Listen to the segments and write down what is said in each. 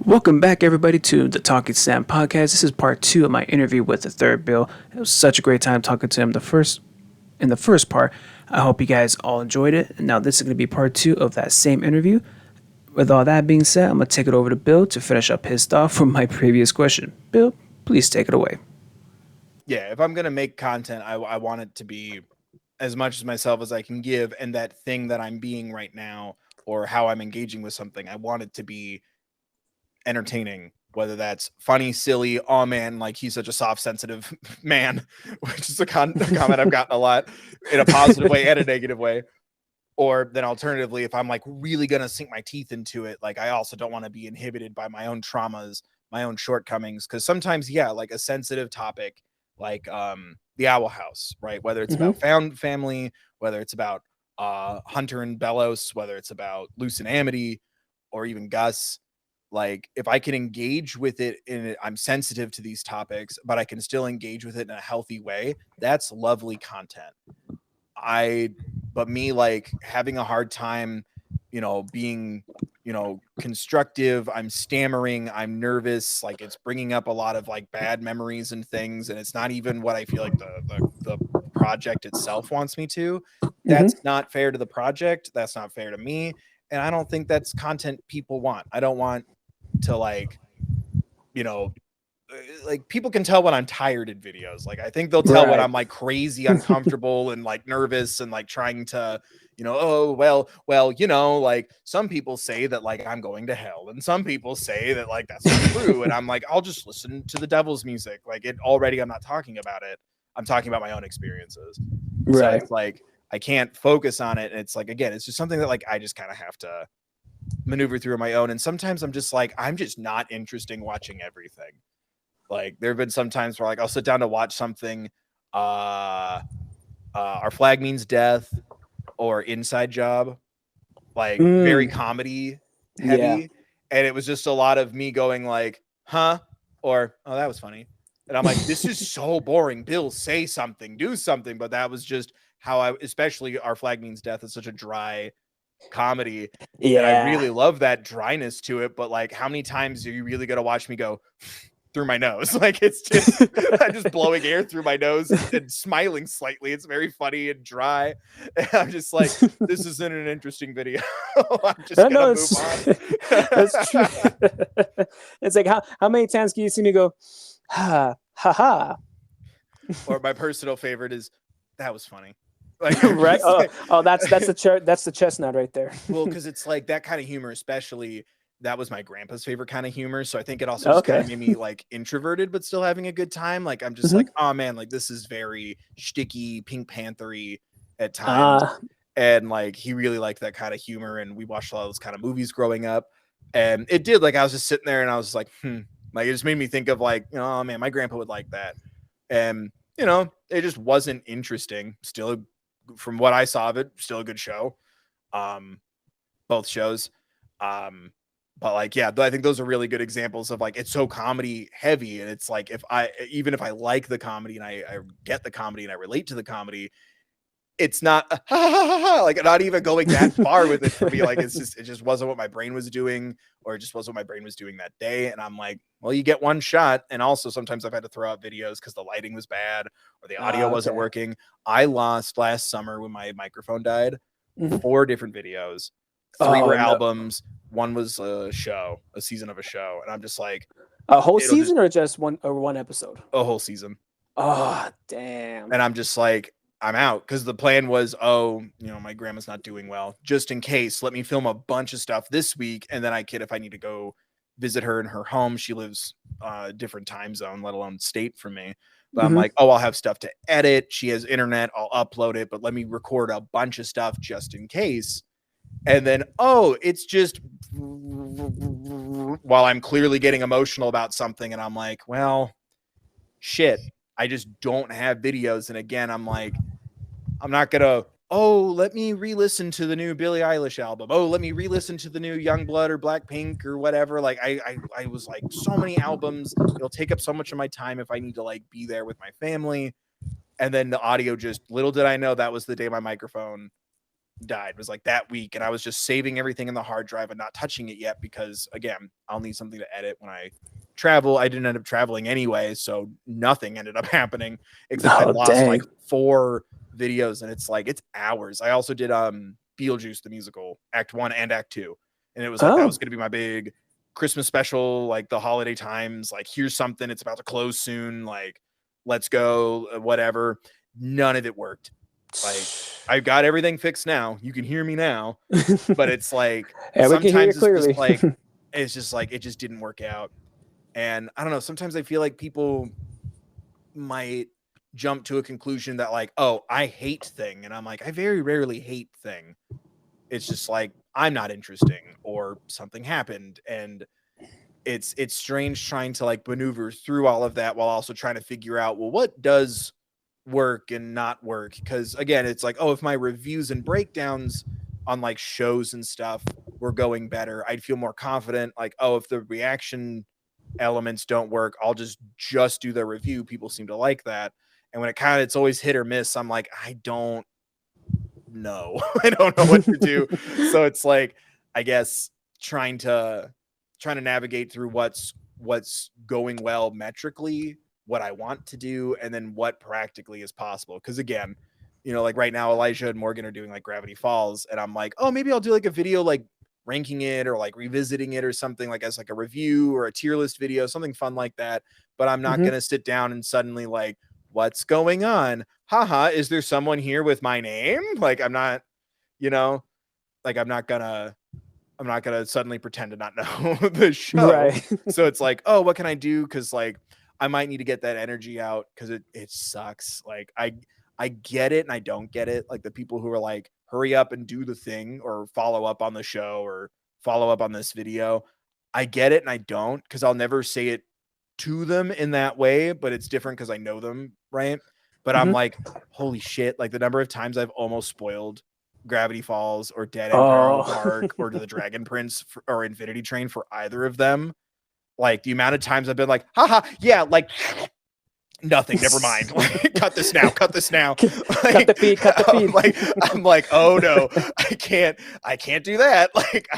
Welcome back, everybody, to the Talking Sam podcast. This is part 2 of my interview with Thethirdbill. It was such a great time talking to him in the first part. I hope you guys all enjoyed it. And now this is going to be part 2 of that same interview. With all that being said, I'm going to take it over to Bill to finish up his thought from my previous question. Bill, please take it away. Yeah, if I'm going to make content, I want it to be as much as myself as I can give. And that thing that I'm being right now, or how I'm engaging with something, I want it to be entertaining, whether that's funny, silly, oh man, like he's such a soft, sensitive man, which is a comment I've gotten a lot in a positive way and a negative way. Or then alternatively, if I'm like really going to sink my teeth into it, like I also don't want to be inhibited by my own traumas, my own shortcomings. Cause sometimes, yeah, like a sensitive topic, like the Owl House, right? Whether it's about found family, whether it's about Hunter and Bellows, whether it's about Luce and Amity, or even Gus. Like if I can engage with it I'm sensitive to these topics, but I can still engage with it in a healthy way. That's lovely content. But me like having a hard time, being, constructive. I'm stammering. I'm nervous. Like it's bringing up a lot of like bad memories and things. And it's not even what I feel like the project itself wants me to. That's not fair to the project. That's not fair to me. And I don't think that's content people want. I don't want to like people can tell when I'm tired in videos. Like I think they'll tell when I'm like crazy, uncomfortable and like nervous and like trying to, like some people say that like I'm going to hell and some people say that like that's not true. And I'm like, I'll just listen to the devil's music. Like it already, I'm not talking about it. I'm talking about my own experiences. Right. So it's like, I can't focus on it. And it's like, again, it's just something that like, I just kind of have to maneuver through on my own. And sometimes I'm just like, I'm just not interested in watching everything. Like there have been some times where like I'll sit down to watch something, Our Flag Means Death or Inside Job, like very comedy heavy. Yeah. And it was just a lot of me going like, huh? Or, oh, that was funny. And I'm like, this is so boring. Bill, say something, do something. But that was just how especially Our Flag Means Death is such a dry comedy. Yeah. And I really love that dryness to it. But like, how many times are you really going to watch me go through my nose? Like it's just, I'm just blowing air through my nose and smiling slightly. It's very funny and dry. And I'm just like, this isn't an interesting video. I'm just going to move on. That's true. It's like, how many times can you see me go, ha, ha, ha? Or my personal favorite is, that was funny. Like, right. That's the chestnut right there. Well, because it's like that kind of humor, especially that was my grandpa's favorite kind of humor. So I think it also just kind of made me like introverted, but still having a good time. Like I'm just like, oh man, like this is very shticky, Pink Panther-y at times. And like he really liked that kind of humor. And we watched a lot of those kind of movies growing up. And it did, like I was just sitting there and I was like, like it just made me think of like, oh man, my grandpa would like that. And it just wasn't interesting. Still, from what I saw of it, still a good show. Both shows. But like, yeah, I think those are really good examples of like, it's so comedy heavy. And it's like, even if I like the comedy and I get the comedy and I relate to the comedy, it's not like not even going that far with it for me. Like, it just wasn't what my brain was doing, or it just wasn't what my brain was doing that day. And I'm like, well, you get one shot. And also sometimes I've had to throw out videos because the lighting was bad or the audio wasn't working. I lost last summer when my microphone died, 4 different videos. 3 were albums. 1 was a season of a show. And I'm just like, a whole season or just one episode? A whole season. Oh, damn. And I'm just like, I'm out. Because the plan was, my grandma's not doing well. Just in case, let me film a bunch of stuff this week. And then if I need to go visit her in her home, she lives a different time zone, let alone state from me. But I'm like, I'll have stuff to edit. She has internet. I'll upload it. But let me record a bunch of stuff just in case. And then, it's just while I'm clearly getting emotional about something. And I'm like, well, shit, I just don't have videos. And again, I'm like, I'm not going to, let me re-listen to the new Billie Eilish album. Let me re-listen to the new Youngblood or Blackpink or whatever. Like I was like, so many albums, it'll take up so much of my time if I need to like be there with my family. And then the audio, just little did I know that was the day my microphone died. It was like that week, and I was just saving everything in the hard drive and not touching it yet because, again, I'll need something to edit when I travel. I didn't end up traveling anyway, so nothing ended up happening except I Oh, lost dang. like 4 videos, and it's like it's hours. I also did Beetlejuice the musical, Act 1 and Act 2, and it was like that was Oh, going to be my big Christmas special, like the holiday times. Like, here's something, it's about to close soon. Like, let's go, whatever. None of it worked. Like, I've got everything fixed now. You can hear me now, but it's like yeah, we can hear you sometimes it's clearly. just like it just didn't work out. And I don't know, sometimes I feel like people might jump to a conclusion that like, oh, I hate thing, and I'm like, I very rarely hate thing. It's just like I'm not interesting or something happened, and it's strange trying to like maneuver through all of that while also trying to figure out, well, what does work and not work. Because again, it's like, oh, if my reviews and breakdowns on like shows and stuff were going better, I'd feel more confident. Like, oh, if the reaction elements don't work, I'll just do the review. People seem to like that. And when it's always hit or miss, I'm like, I don't know. I don't know what to do. So it's like, I guess trying to navigate through what's going well metrically, what I want to do, and then what practically is possible. Because again, like right now, Elijah and Morgan are doing like Gravity Falls, and I'm like, oh, maybe I'll do like a video like ranking it or like revisiting it or something, like as like a review or a tier list video, something fun like that. But I'm not gonna sit down and suddenly like, what's going on? Haha, is there someone here with my name? Like, I'm not, like I'm not gonna suddenly pretend to not know the show. Right. So it's like, oh, what can I do? Because like I might need to get that energy out because it sucks. Like I get it and I don't get it. Like the people who are like, hurry up and do the thing or follow up on the show or follow up on this video. I get it and I don't, because I'll never say it to them in that way, but it's different because I know them, right? But I'm like, holy shit, like the number of times I've almost spoiled Gravity Falls or Dead End Parallel Park or The Dragon Prince or Infinity Train for either of them. Like the amount of times I've been like, haha, yeah, like nothing, never mind. Like, cut this now. Cut the feed. Cut the feed. I'm like, oh no, I can't do that. Like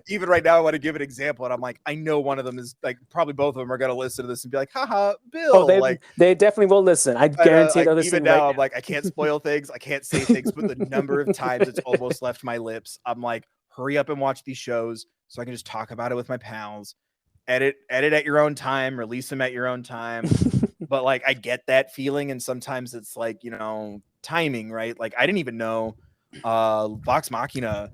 even right now, I want to give an example, and I'm like, I know one of them is like, probably both of them are gonna listen to this and be like, haha, Bill. Oh, they definitely will listen. I guarantee they'll listen. Even now, I'm like, I can't spoil things, I can't say things, but the number of times it's almost left my lips, I'm like, hurry up and watch these shows so I can just talk about it with my pals. Edit at your own time, release them at your own time. But like, I get that feeling, and sometimes it's like, timing, right? Like I didn't even know Vox Machina.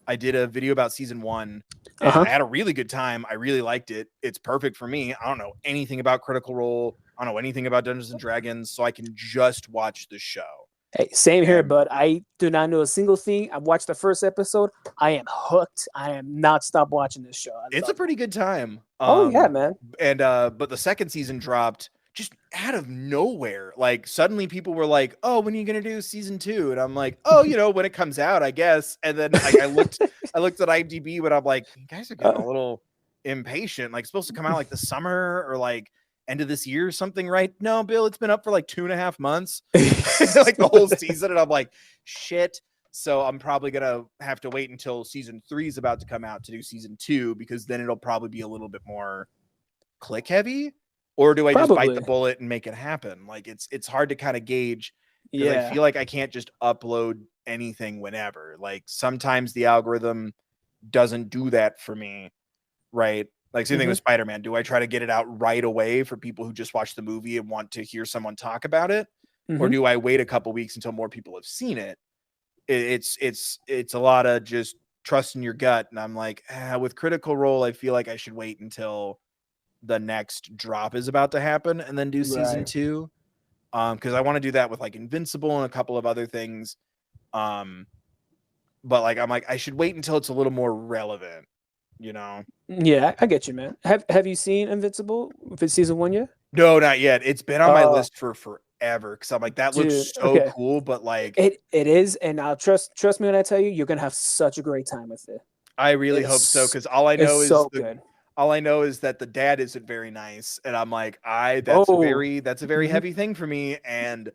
I did a video about season 1 and I had a really good time. I really liked it. It's perfect for me. I don't know anything about Critical Role. I don't know anything about Dungeons and Dragons, so I can just watch the show. Hey, same here, bud. I do not know a single thing. I've watched the first episode. I am hooked. I am not stop watching this show. It's a pretty good time. Oh yeah, man. And but the second season dropped just out of nowhere. Like suddenly people were like, "Oh, when are you gonna do season 2?" And I'm like, "Oh, when it comes out, I guess." And then like, I looked at IMDb, but I'm like, "You guys are getting a little impatient. Like, it's supposed to come out like the summer or like end of this year or something, right?" No, Bill, it's been up for like 2.5 months, like the whole season. And I'm like, shit. So I'm probably gonna have to wait until season 3 is about to come out to do season 2, because then it'll probably be a little bit more click heavy. Or do I just bite the bullet and make it happen? Like it's hard to kind of gauge, because I feel like I can't just upload anything whenever. Like sometimes the algorithm doesn't do that for me, right? Like same thing with Spider-Man. Do I try to get it out right away for people who just watch the movie and want to hear someone talk about it? Or do I wait a couple weeks until more people have seen it? It's a lot of just trusting your gut. And I'm like, with Critical Role, I feel like I should wait until the next drop is about to happen and then do season 2. Because I want to do that with like Invincible and a couple of other things. But like, I'm like, I should wait until it's a little more relevant, Yeah, I get you, man. Have you seen Invincible? If it's season 1 yet? No, not yet. It's been on my list for forever, because I'm like, that looks so cool. But like, it is, and I'll trust me when I tell you, you're gonna have such a great time with it. I really hope so, because all I know is good. All I know is that the dad isn't very nice, and I'm like, that's a very heavy thing for me, and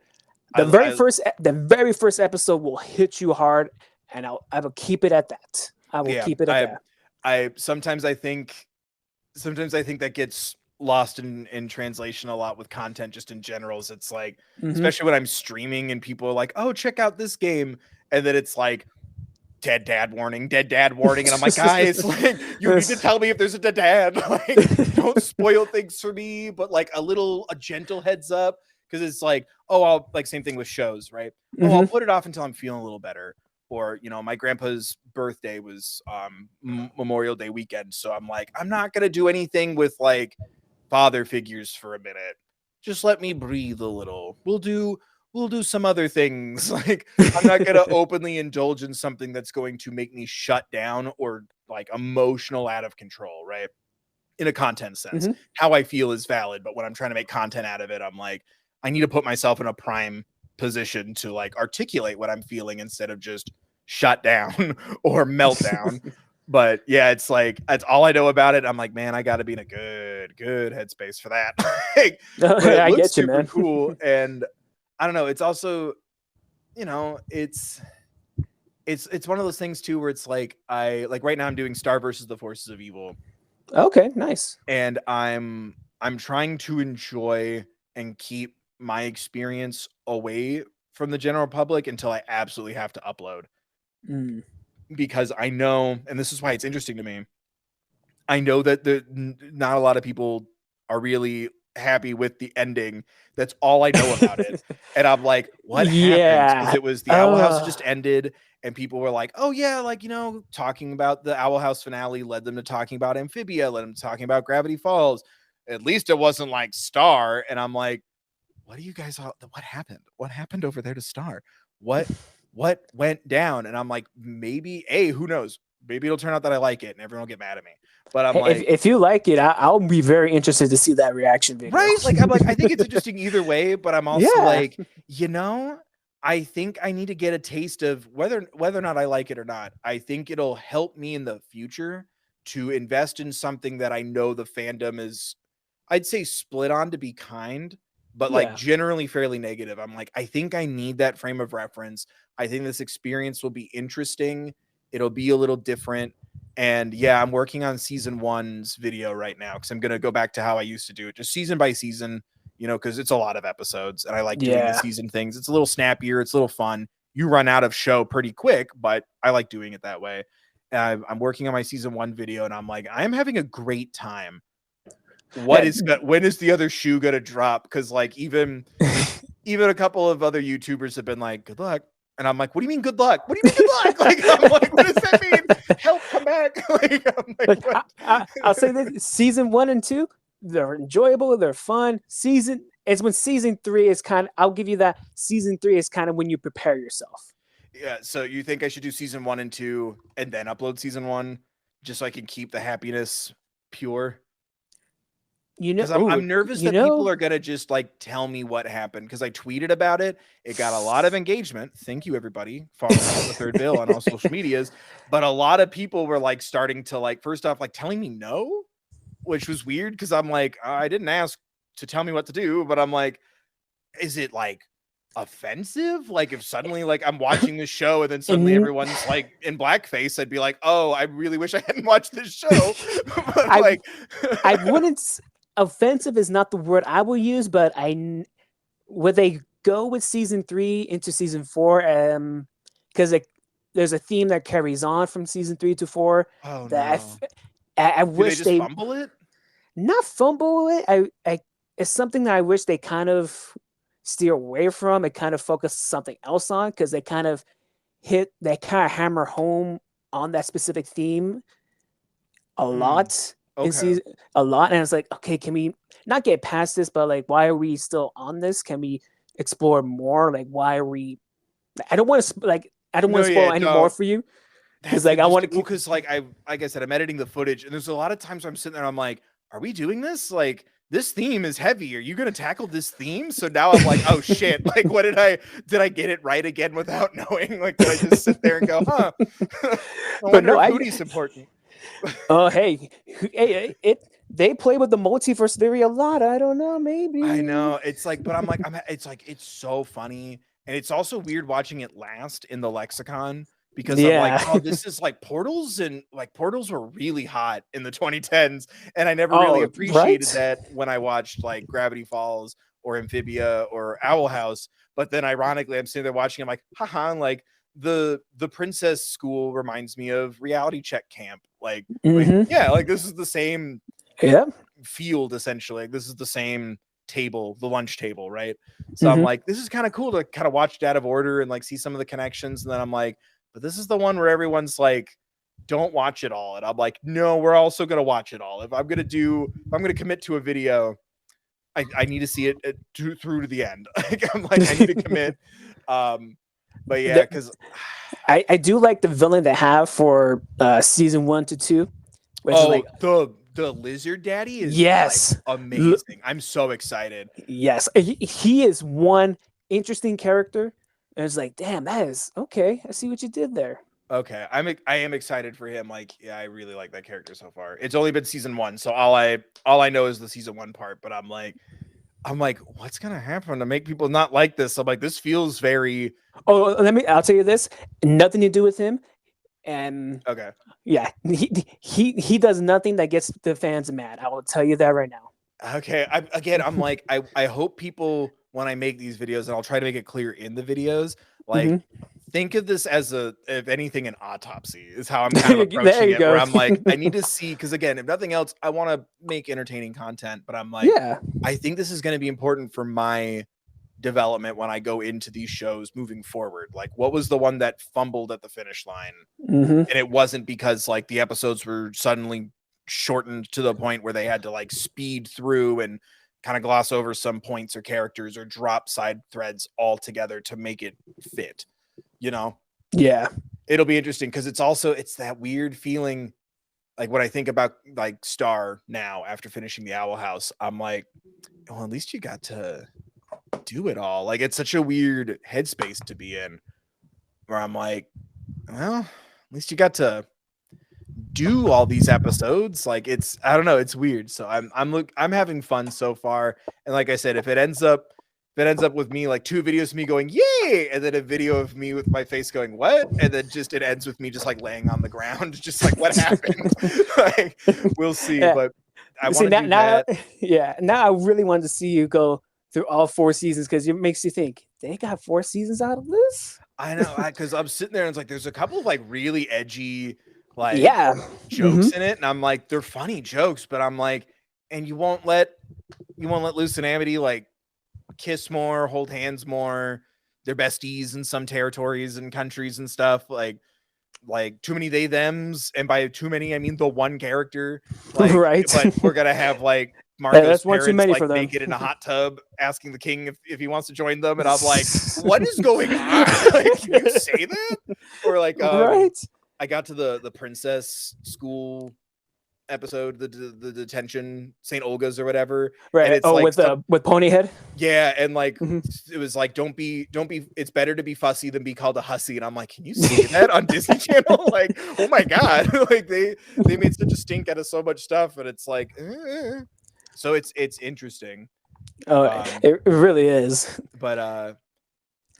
The very first episode will hit you hard, and I will keep it at that. I will yeah, keep it at that. I sometimes I think that gets lost in translation a lot with content just in general. It's like, especially when I'm streaming and people are like, oh, check out this game, and then it's like dead dad warning, and I'm like, guys, like, you need to tell me if there's a dead dad. Like, don't spoil things for me, but like a gentle heads up, because it's like, oh, I'll like, same thing with shows, right? Oh, I'll put it off until I'm feeling a little better. Or, you know, my grandpa's birthday was Memorial Day weekend, so I'm like, I'm not gonna do anything with like father figures for a minute. Just let me breathe a little. We'll do some other things. Like, I'm not gonna openly indulge in something that's going to make me shut down or like emotional out of control, right? In a content sense, how I feel is valid, but when I'm trying to make content out of it, I'm like, I need to put myself in a prime position to like articulate what I'm feeling instead of just shut down or meltdown. But yeah, it's like, that's all I know about it. I'm like, man, I got to be in a good headspace for that. Like, but it looks super man. Cool. And I don't know. It's also, you know, it's one of those things too, where it's like, right now I'm doing Star versus the Forces of Evil. Okay, nice. And I'm trying to enjoy and keep my experience away from the general public until I absolutely have to upload. Because I know, and this is why it's interesting to me, I know that not a lot of people are really happy with the ending. That's all I know about it. And I'm like, what happened? Because it was the Owl House just ended, and people were like, oh yeah, like, you know, talking about the Owl House finale led them to talking about Amphibia, led them to talking about Gravity Falls. At least it wasn't like Star. And I'm like, what do you guys all, what happened? What happened over there to Star? What went down? And I'm like, maybe, who knows? Maybe it'll turn out that I like it and everyone will get mad at me. But I'm like, if you like it, I'll be very interested to see that reaction video. Right? Like, I'm like, I think it's interesting either way, but I'm also like, you know, I think I need to get a taste of whether or not I like it or not. I think it'll help me in the future to invest in something that I know the fandom is, I'd say, split on, to be kind, but like generally fairly negative. I'm like, I think I need that frame of reference. I think this experience will be interesting. It'll be a little different. And yeah, I'm working on season 1's video right now, because I'm going to go back to how I used to do it, just season by season, you know, because it's a lot of episodes and I like doing the season things. It's a little snappier. It's a little fun. You run out of show pretty quick, but I like doing it that way. I'm working on my season 1 video, and I'm like, I'm having a great time. When is the other shoe going to drop? Because like even a couple of other YouTubers have been like, good luck. And I'm like, what do you mean good luck? What do you mean good luck? Like, I'm like, what does that mean? Help, come back. Like, I'm like, I'll say this: season 1 and 2, they're enjoyable, they're fun. It's when season 3 is kind of, I'll give you that. Season 3 is kind of when you prepare yourself. Yeah. So you think I should do season 1 and 2 and then upload season 1, just so I can keep the happiness pure? You know, I'm nervous that people are gonna just like tell me what happened, because I tweeted about it. It got a lot of engagement. Thank you, everybody. Follow Thethirdbill on all social medias. But a lot of people were like starting to like, first off, like telling me no, which was weird, because I'm like, I didn't ask to tell me what to do. But I'm like, is it like offensive? Like, if suddenly like I'm watching this show and then suddenly everyone's like in blackface, I'd be like, oh, I really wish I hadn't watched this show. But I wouldn't. Offensive is not the word I will use, but would they go with season 3 into season 4? Because there's a theme that carries on from season 3 to 4. Oh, that no. I wish they just fumble it. Not fumble it. It's something that I wish they kind of steer away from and kind of focus something else on, because they kind of hammer home on that specific theme a lot. Okay. A lot, and it's like, okay, can we not get past this? But like, why are we still on this? Can we explore more? Like, why are we? I don't want to spoil any more for you, because like I want to. Because like I said, I'm editing the footage, and there's a lot of times I'm sitting there, I'm like, are we doing this? Like, this theme is heavy. Are you going to tackle this theme? So now I'm like, oh shit! Like, what did I get it right again without knowing? Like, did I just sit there and go, huh? I wonder if Hooty's important. Oh, hey, they play with the multiverse theory a lot. I don't know, maybe. I know it's like, but it's like it's so funny, and it's also weird watching it last in the lexicon because I'm like, Yeah. oh, this is like portals, and like portals were really hot in the 2010s, and I never really Oh, appreciated right. that when I watched like Gravity Falls or Amphibia or Owl House. But then ironically, I'm sitting there watching, I'm like, haha, and like the princess school reminds me of Reality Check Camp. Like, Mm-hmm. yeah, like this is the same Yeah. field essentially. Like, this is the same table, the lunch table, right? So I'm Mm-hmm. like, this is kind of cool to kind of watch it out of order and like see some of the connections. And then I'm like, but this is the one where everyone's like, don't watch it all. And I'm like, no, we're also gonna watch it all. If I'm gonna commit to a video, I need to see it through to the end. Like, I'm like, I need to commit. But yeah, because I do like the villain they have for season 1 to 2, which is oh, like, the lizard daddy is like yes, amazing. I'm so excited. yes, he is one interesting character, and it's like, damn, that is okay. I see what you did there. Okay, I am excited for him. Like, yeah, I really like that character so far. It's only been season 1, so all I know is the season 1 part. But I'm like, what's gonna happen to make people not like this? I'm like, this feels very Oh, I'll tell you this, nothing to do with him, and okay. yeah, he does nothing that gets the fans mad. I will tell you that right now. Okay, I'm like, I hope people when I make these videos, and I'll try to make it clear in the videos, like Hmm. think of this as if anything, an autopsy is how I'm kind of There approaching you it. Where go. I'm like, I need to see because again, if nothing else, I want to make entertaining content, but I'm like, Yeah. I think this is going to be important for my development when I go into these shows moving forward. Like, what was the one that fumbled at the finish line? Hmm. And it wasn't because like the episodes were suddenly shortened to the point where they had to like speed through and kind of gloss over some points or characters or drop side threads altogether to make it fit, you know. Yeah. It'll be interesting because it's that weird feeling. Like when I think about like Star now after finishing the Owl House, I'm like, well, at least you got to do it all. Like, it's such a weird headspace to be in where I'm like, well, at least you got to do all these episodes. Like, it's, I don't know, it's weird. So I'm having fun so far. And like I said, if it ends up with me like 2 videos of me going yay, and then a video of me with my face going what, and then just it ends with me just like laying on the ground, just like what happened. Like, we'll see. Yeah. But I See, want to do that. yeah. Now I really wanted to see you go through all 4 seasons because it makes you think they got 4 seasons out of this. I know, because I'm sitting there and it's like there's a couple of like really edgy like Yeah. Hmm. jokes in it, and I'm like, they're funny jokes, but I'm like, and you won't let Luce and Amity like kiss more, hold hands more. They're besties in some territories and countries and stuff. Like too many they thems, and by too many I mean the one character. Like, Right. but we're gonna have like Marco's That's one too parents many like for them. naked in a hot tub asking the king if he wants to join them, and I'm like, what is going on? Like, can you say that? Or like, Right. I got to the princess school episode, the detention, St. Olga's or whatever, and Right. it's Oh, like with Ponyhead. yeah, and like Hmm. it was like don't be it's better to be fussy than be called a hussy, and I'm like, can you say that on Disney Channel? Like, oh my god. Like, they made such a stink out of so much stuff, and it's like so it's interesting. Oh, Um it really is. but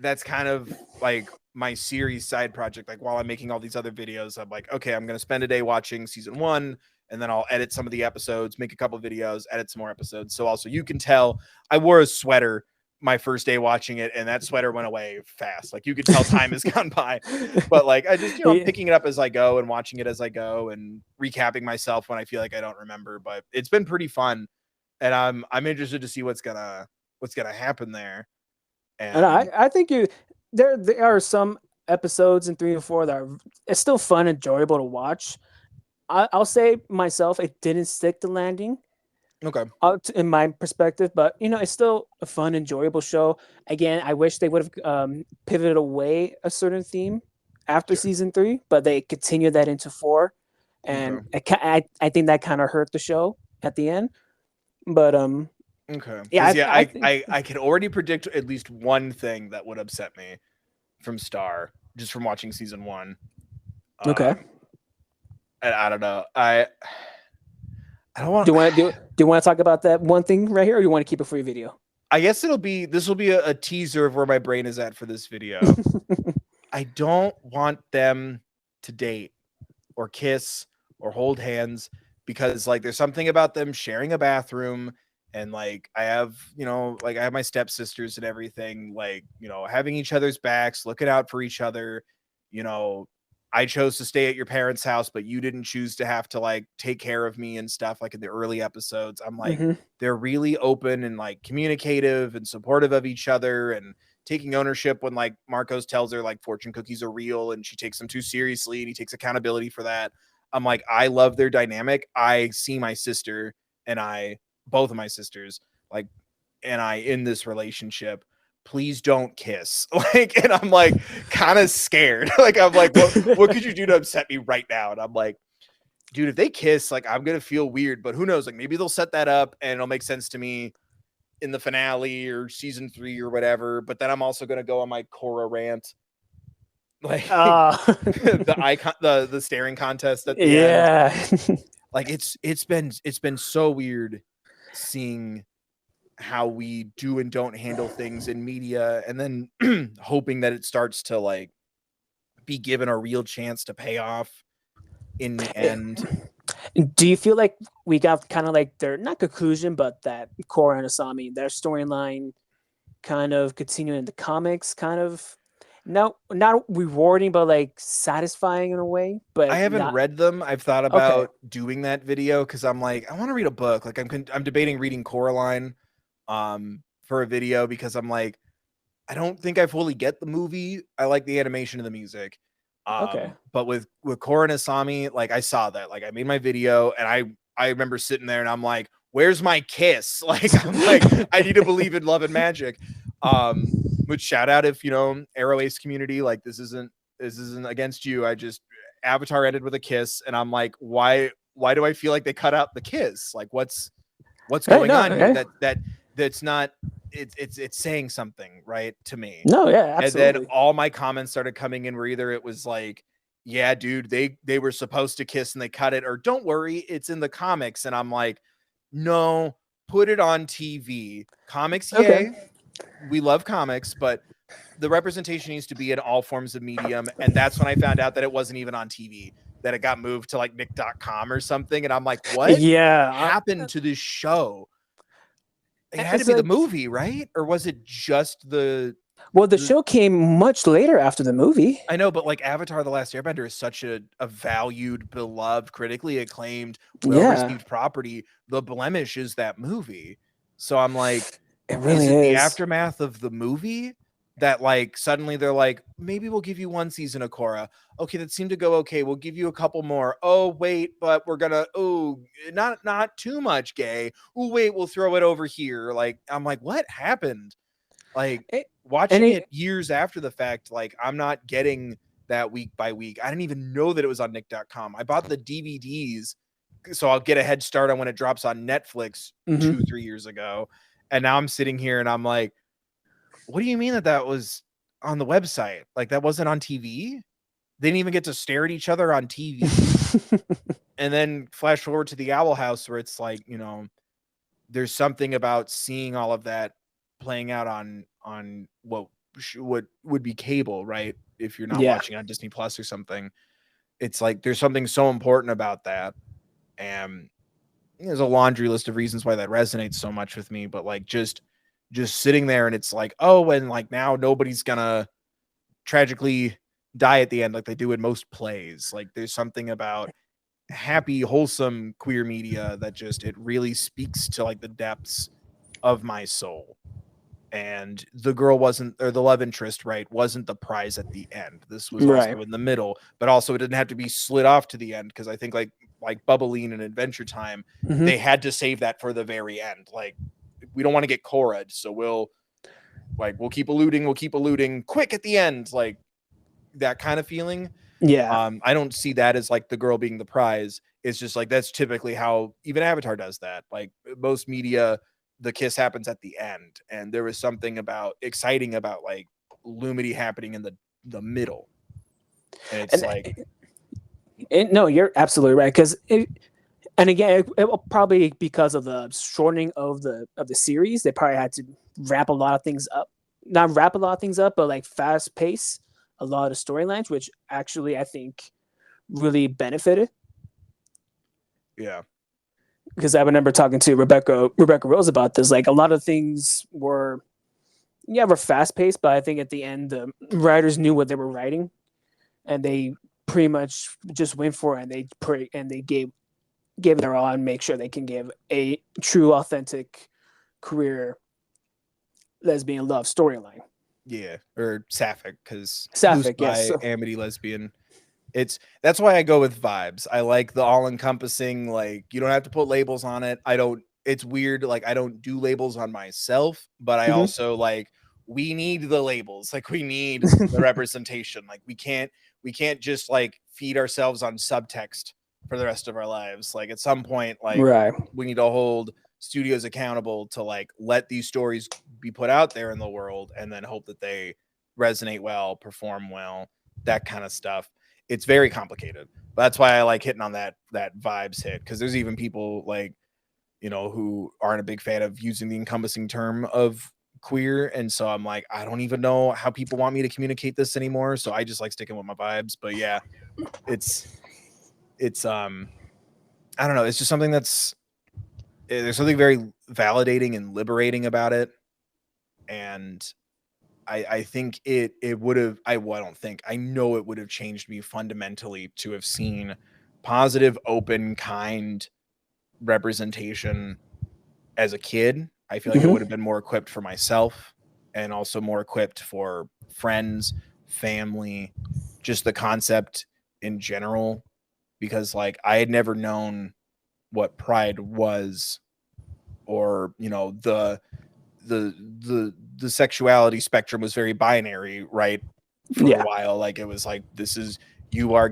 that's kind of like my series side project. Like, while I'm making all these other videos, I'm like, okay, I'm gonna spend a day watching season 1, and then I'll edit some of the episodes, make a couple videos, edit some more episodes. So also you can tell I wore a sweater my first day watching it, and that sweater went away fast. Like, you could tell time has gone by. But like, I just, I'm Yeah. picking it up as I go and watching it as I go and recapping myself when I feel like I don't remember. But it's been pretty fun, and I'm interested to see what's gonna happen there. And And I think there are some episodes in 3 and 4 that it's still fun, enjoyable to watch. I'll say myself, it didn't stick the landing okay, in my perspective, but it's still a fun, enjoyable show. Again, I wish they would have pivoted away a certain theme after sure, season 3, but they continued that into 4, and okay. I think that kind of hurt the show at the end. But Okay, yeah, because yeah, I think I can already predict at least one thing that would upset me from Star just from watching season 1. okay. And I don't know. I don't want. Do you want to do you want to talk about that one thing right here, or do you want to keep it for your video? I guess this will be a teaser of where my brain is at for this video. I don't want them to date or kiss or hold hands because like there's something about them sharing a bathroom, and like I have, like I have my stepsisters and everything, like, having each other's backs, looking out for each other. you know I chose to stay at your parents' house, but you didn't choose to have to like take care of me and stuff, like in the early episodes. I'm like, Hmm. they're really open and like communicative and supportive of each other, and taking ownership when like Marcos tells her like fortune cookies are real and she takes them too seriously and he takes accountability for that. I'm like, I love their dynamic. I see my sister and both of my sisters, like, and I in this relationship. Please don't kiss. Like, and I'm like kind of scared. Like, I'm like, what could you do to upset me right now? And I'm like, dude, if they kiss, like, I'm gonna feel weird, but who knows? Like, maybe they'll set that up and it'll make sense to me in the finale or season 3 or whatever. But then I'm also gonna go on my Korra rant, like Uh, the icon, the staring contest at the end. yeah. Like, it's been so weird seeing how we do and don't handle things in media, and then hoping that it starts to like be given a real chance to pay off in the end. Do you feel like we got kind of like their not conclusion, but that Korra and Asami, their storyline kind of continuing in the comics, kind of not rewarding, but like satisfying in a way, I but haven't not read them. I've thought okay. about doing that video because I'm like, I want to read a book. Like, I'm debating reading Coraline for a video because I'm like, I don't think I fully get the movie. I like the animation and the music. Okay. But with Korra and Asami, like I saw that. Like I made my video and I remember sitting there and I'm like, where's my kiss? Like, I'm like, I need to believe in love and magic. Which shout out if Arrow Ace community, like this isn't against you. I just Avatar ended with a kiss, and I'm like, why do I feel like they cut out the kiss? Like what's Hey, going no, on here? hey. That's not it's saying something, right, to me. No, yeah, And then absolutely. all my comments started coming in where either it was like, yeah, dude, they were supposed to kiss and they cut it, or don't worry, it's in the comics. And I'm like, no, put it on TV. Comics, Okay. yay. We love comics, but the representation needs to be in all forms of medium. And that's when I found out that it wasn't even on TV, that it got moved to like Nick.com or something. And I'm like, what Yeah, happened to this show? It had to it's be the like, movie, right? Or was it just well, the the show came much later after the movie. I know, but like Avatar: The Last Airbender is such a valued, beloved, critically acclaimed, Yeah, well-received property. The blemish is that movie. So I'm like, it is really it the is. aftermath of the movie that like suddenly they're like, maybe we'll give you one season of Korra. Okay, that seemed to go okay. We'll give you a couple more. Oh wait, but we're gonna not too much gay. Oh wait, we'll throw it over here. Like, I'm like, what happened? Like, It, and watching it, it years after the fact, like I'm not getting that week by week. I didn't even know that it was on Nick.com. I bought the DVDs so I'll get a head start on when it drops on Netflix mhm. 2-3 years ago. And now I'm sitting here and I'm like, what do you mean that was on the website? Like, that wasn't on TV? They didn't even get to stare at each other on TV. And then flash forward to the Owl House where it's like, there's something about seeing all of that playing out on what would be cable, right? If you're not Yeah, watching on Disney Plus or something, it's like there's something so important about that. And there's a laundry list of reasons why that resonates so much with me, but like just sitting there and it's like, oh, and like now nobody's gonna tragically die at the end like they do in most plays. Like, there's something about happy, wholesome queer media that just it really speaks to like the depths of my soul. And the girl wasn't, or the love interest, right, wasn't the prize at the end. This was right. also in the middle, but also it didn't have to be slid off to the end, because I think like Bubbling and Adventure Time, Hmm. they had to save that for the very end. Like, we don't want to get Korra, so we'll keep alluding quick at the end, like that kind of feeling. Yeah, I don't see that as like the girl being the prize. It's just like that's typically how even Avatar does that. Like most media, the kiss happens at the end, and there was something about exciting about like Lumity happening in the middle, and it's and, like, and no, you're absolutely right because And again, it probably because of the shortening of the series, they probably had to wrap a lot of things up. Not wrap a lot of things up, but like fast pace a lot of the storylines, which actually I think really benefited. Yeah. Because I remember talking to Rebecca Rose about this. Like a lot of things were fast paced, but I think at the end the writers knew what they were writing, and they pretty much just went for it, and they gave their all and make sure they can give a true, authentic queer lesbian love storyline. Yeah, or sapphic, because loose Sapphic, yes. bi, amity, lesbian. That's why I go with vibes. I like the all encompassing, like you don't have to put labels on it. I don't, it's weird, like I don't do labels on myself, but I also like we need the labels. Like we need the representation. Like we can't just like feed ourselves on subtext for the rest of our lives. Like at some point, like Right. we need to hold studios accountable to like let these stories be put out there in the world and then hope that they resonate well, perform well, that kind of stuff. It's very complicated. But that's why I like hitting on that vibes hit, because there's even people like, you know, who aren't a big fan of using the encompassing term of queer, and so I'm like, I don't even know how people want me to communicate this anymore, so I just like sticking with my vibes. But yeah, it's I don't know, it's just something that's there's something very validating and liberating about it. And I think it would have, I don't think, I know it would have changed me fundamentally to have seen positive, open, kind representation as a kid. I feel like I would have been more equipped for myself, and also more equipped for friends, family, just the concept in general, because like I had never known what pride was, or you know, the sexuality spectrum was very binary, right? For a while, like it was like, this is, you boy,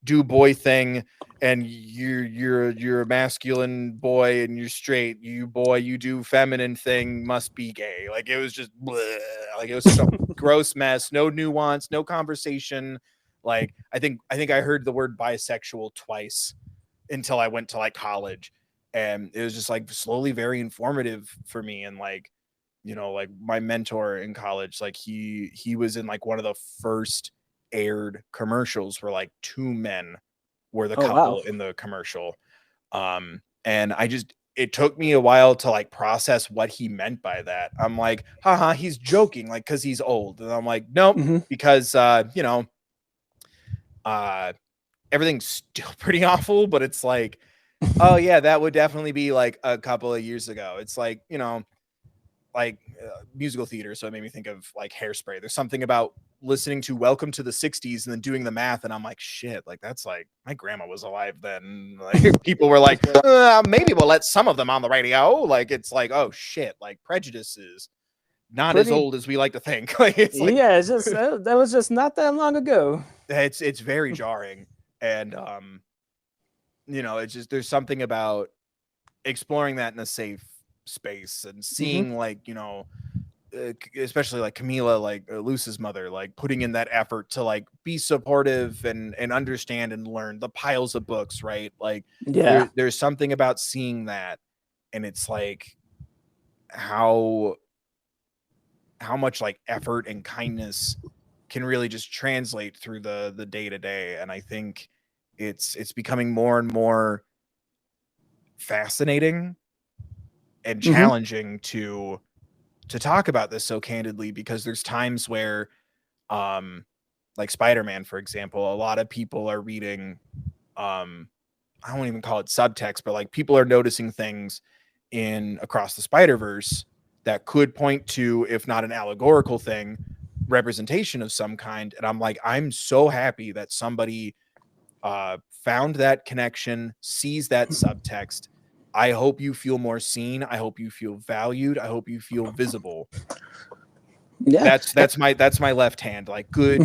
do boy thing, and you're a masculine boy, and you're straight, you boy, you do feminine thing, must be gay. Like it was just bleh. Like it was such a gross mess, no nuance, no conversation. Like I think I heard the word bisexual twice until I went to like college, and it was just like slowly very informative for me. And like, you know, like my mentor in college, like he was in like one of the first aired commercials where like two men were the couple in the commercial. And I just, it took me a while to like process what he meant by that. I'm like, haha, he's joking, like because he's old. And I'm like, nope, because you know, everything's still pretty awful, but it's like, oh yeah, that would definitely be like a couple of years ago. It's like, you know, like musical theater, so it made me think of like Hairspray. There's something about listening to Welcome to the 60s and then doing the math, and I'm like, shit, like that's like, my grandma was alive then. Like people were like, maybe we'll let some of them on the radio. Like it's like, oh shit, like prejudice is not as old as we like to think. Like it's like, yeah, it's just that was just not that long ago. It's very jarring. And you know, it's just, there's something about exploring that in a safe space and seeing like, you know, especially like Camila, like Luce's mother, like putting in that effort to like be supportive and understand and learn the piles of books, right? Like there's something about seeing that, and it's like how much like effort and kindness can really just translate through the day to day. And I think it's becoming more and more fascinating and challenging to talk about this so candidly, because there's times where like Spider-Man, for example, a lot of people are reading I won't even call it subtext, but like people are noticing things in Across the Spider-Verse that could point to, if not an allegorical thing, representation of some kind. And I'm like, I'm so happy that somebody found that connection, sees that subtext. I hope you feel more seen. I hope you feel valued. I hope you feel visible. Yeah, That's my left hand. Like good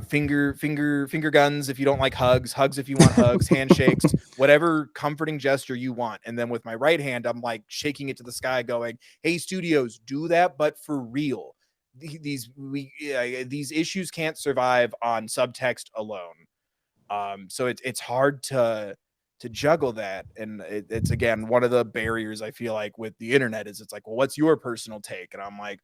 finger guns if you don't like hugs, hugs if you want hugs, handshakes, whatever comforting gesture you want. And then with my right hand, I'm like shaking it to the sky, going, "Hey, studios, do that, but for real. These issues can't survive on subtext alone." So it's hard to juggle that, and it's again one of the barriers I feel like with the internet is it's like, well, what's your personal take? And I'm like,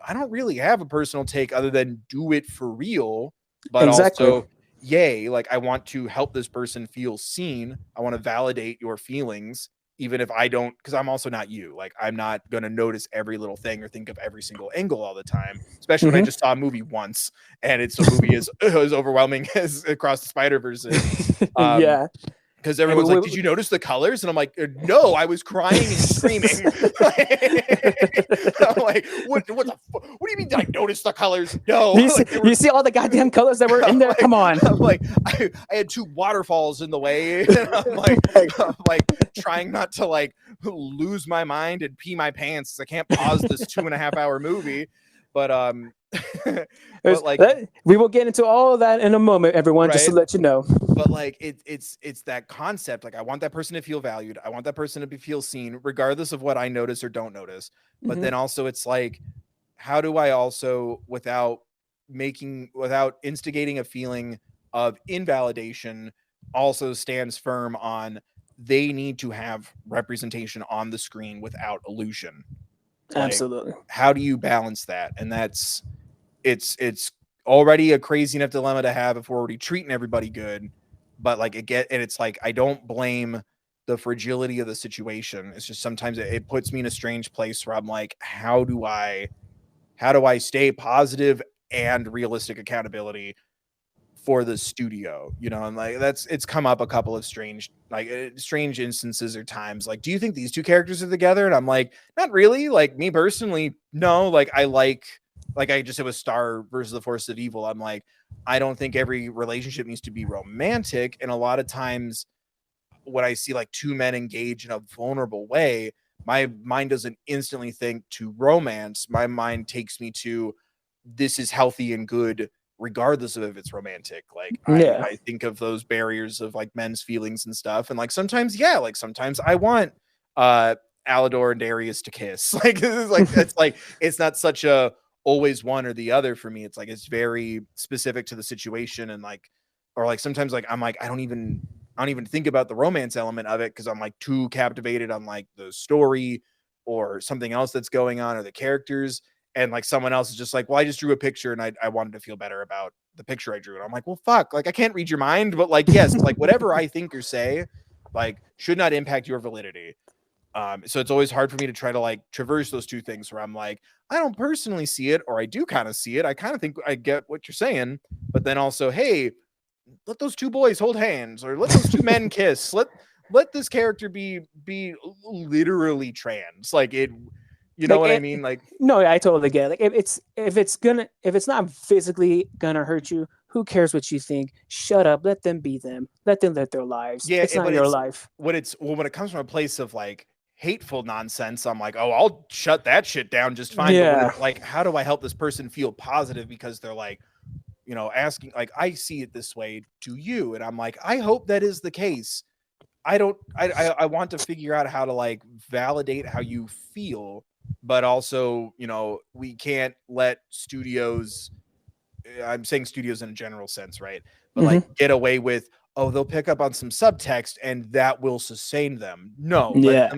I don't really have a personal take other than do it for real, but Exactly. also, yay, like I want to help this person feel seen. I want to validate your feelings, even if I don't, because I'm also not you. Like I'm not gonna notice every little thing or think of every single angle all the time, especially when I Hmm. just saw a movie once and it's a movie as overwhelming as Across the Spider-Verse is. Um, Yeah. because And everyone's like, "Did you notice the colors?" And I'm like, "No, I was crying and screaming." I'm like, what do you mean? Did I notice the colors? No, like they were. You see all the goddamn colors that were in there? Come on. I'm like, I had two waterfalls in the way, and I'm like trying not to like lose my mind and pee my pants because I can't pause this 2.5 hour movie. But but like, We will get into all of that in a moment, everyone, just to right. let you know. But like it's that concept. Like I want that person to feel valued. I want that person to feel seen, regardless of what I notice or don't notice. But Hmm. then also it's like, how do I also, without instigating a feeling of invalidation, also stands firm on they need to have representation on the screen without illusion. Like, Absolutely. how do you balance that? And it's already a crazy enough dilemma to have if we're already treating everybody good. But like it's like I don't blame the fragility of the situation. It's just sometimes it puts me in a strange place where I'm like, how do I stay positive and realistic accountability for the studio, and like it's come up a couple of strange instances or times. Like, do you think these two characters are together? And I'm like, not really. Like me personally, no. Like I just said with Star versus the Force of Evil, I'm like, I don't think every relationship needs to be romantic, and a lot of times when I see like two men engage in a vulnerable way, my mind doesn't instantly think to romance. My mind takes me to, this is healthy and good regardless of if it's romantic. Like I Yeah. I think of those barriers of like men's feelings and stuff, and like sometimes, yeah, like sometimes I want uh Alador and Darius to kiss. Like this is like it's not such a always one or the other for me. It's like it's very specific to the situation, and like, or like sometimes like I'm like I don't even think about the romance element of it because I'm like too captivated on like the story or something else that's going on or the characters. And like someone else is just like, well, I just drew a picture and I wanted to feel better about the picture I drew. And I'm like, well, fuck, like I can't read your mind, but like, yes, like whatever I think or say, like should not impact your validity. So it's always hard for me to try to like traverse those two things where I'm like, I don't personally see it, or I do kind of see it. I kind of think I get what you're saying, but then also, hey, let those two boys hold hands, or let those two men kiss. Let this character be literally trans. Like it, you know Like what I mean? Like, no, I totally get it. Like if it's not physically gonna hurt you, who cares what you think? Shut up. Let them be them. Let them live their lives. yeah, It's not but your it's life. when it comes from a place of like hateful nonsense, I'm like, oh, I'll shut that shit down just fine. But when Yeah. it's like, how do I help this person feel positive because they're like, asking, like, I see it this way to you, and I'm like, I hope that is the case. I don't I want to figure out how to like validate how you feel, but also, we can't let studios, I'm saying studios in a general sense, right? But like Hmm. get away with, oh, they'll pick up on some subtext and that will sustain them. No, let Yeah.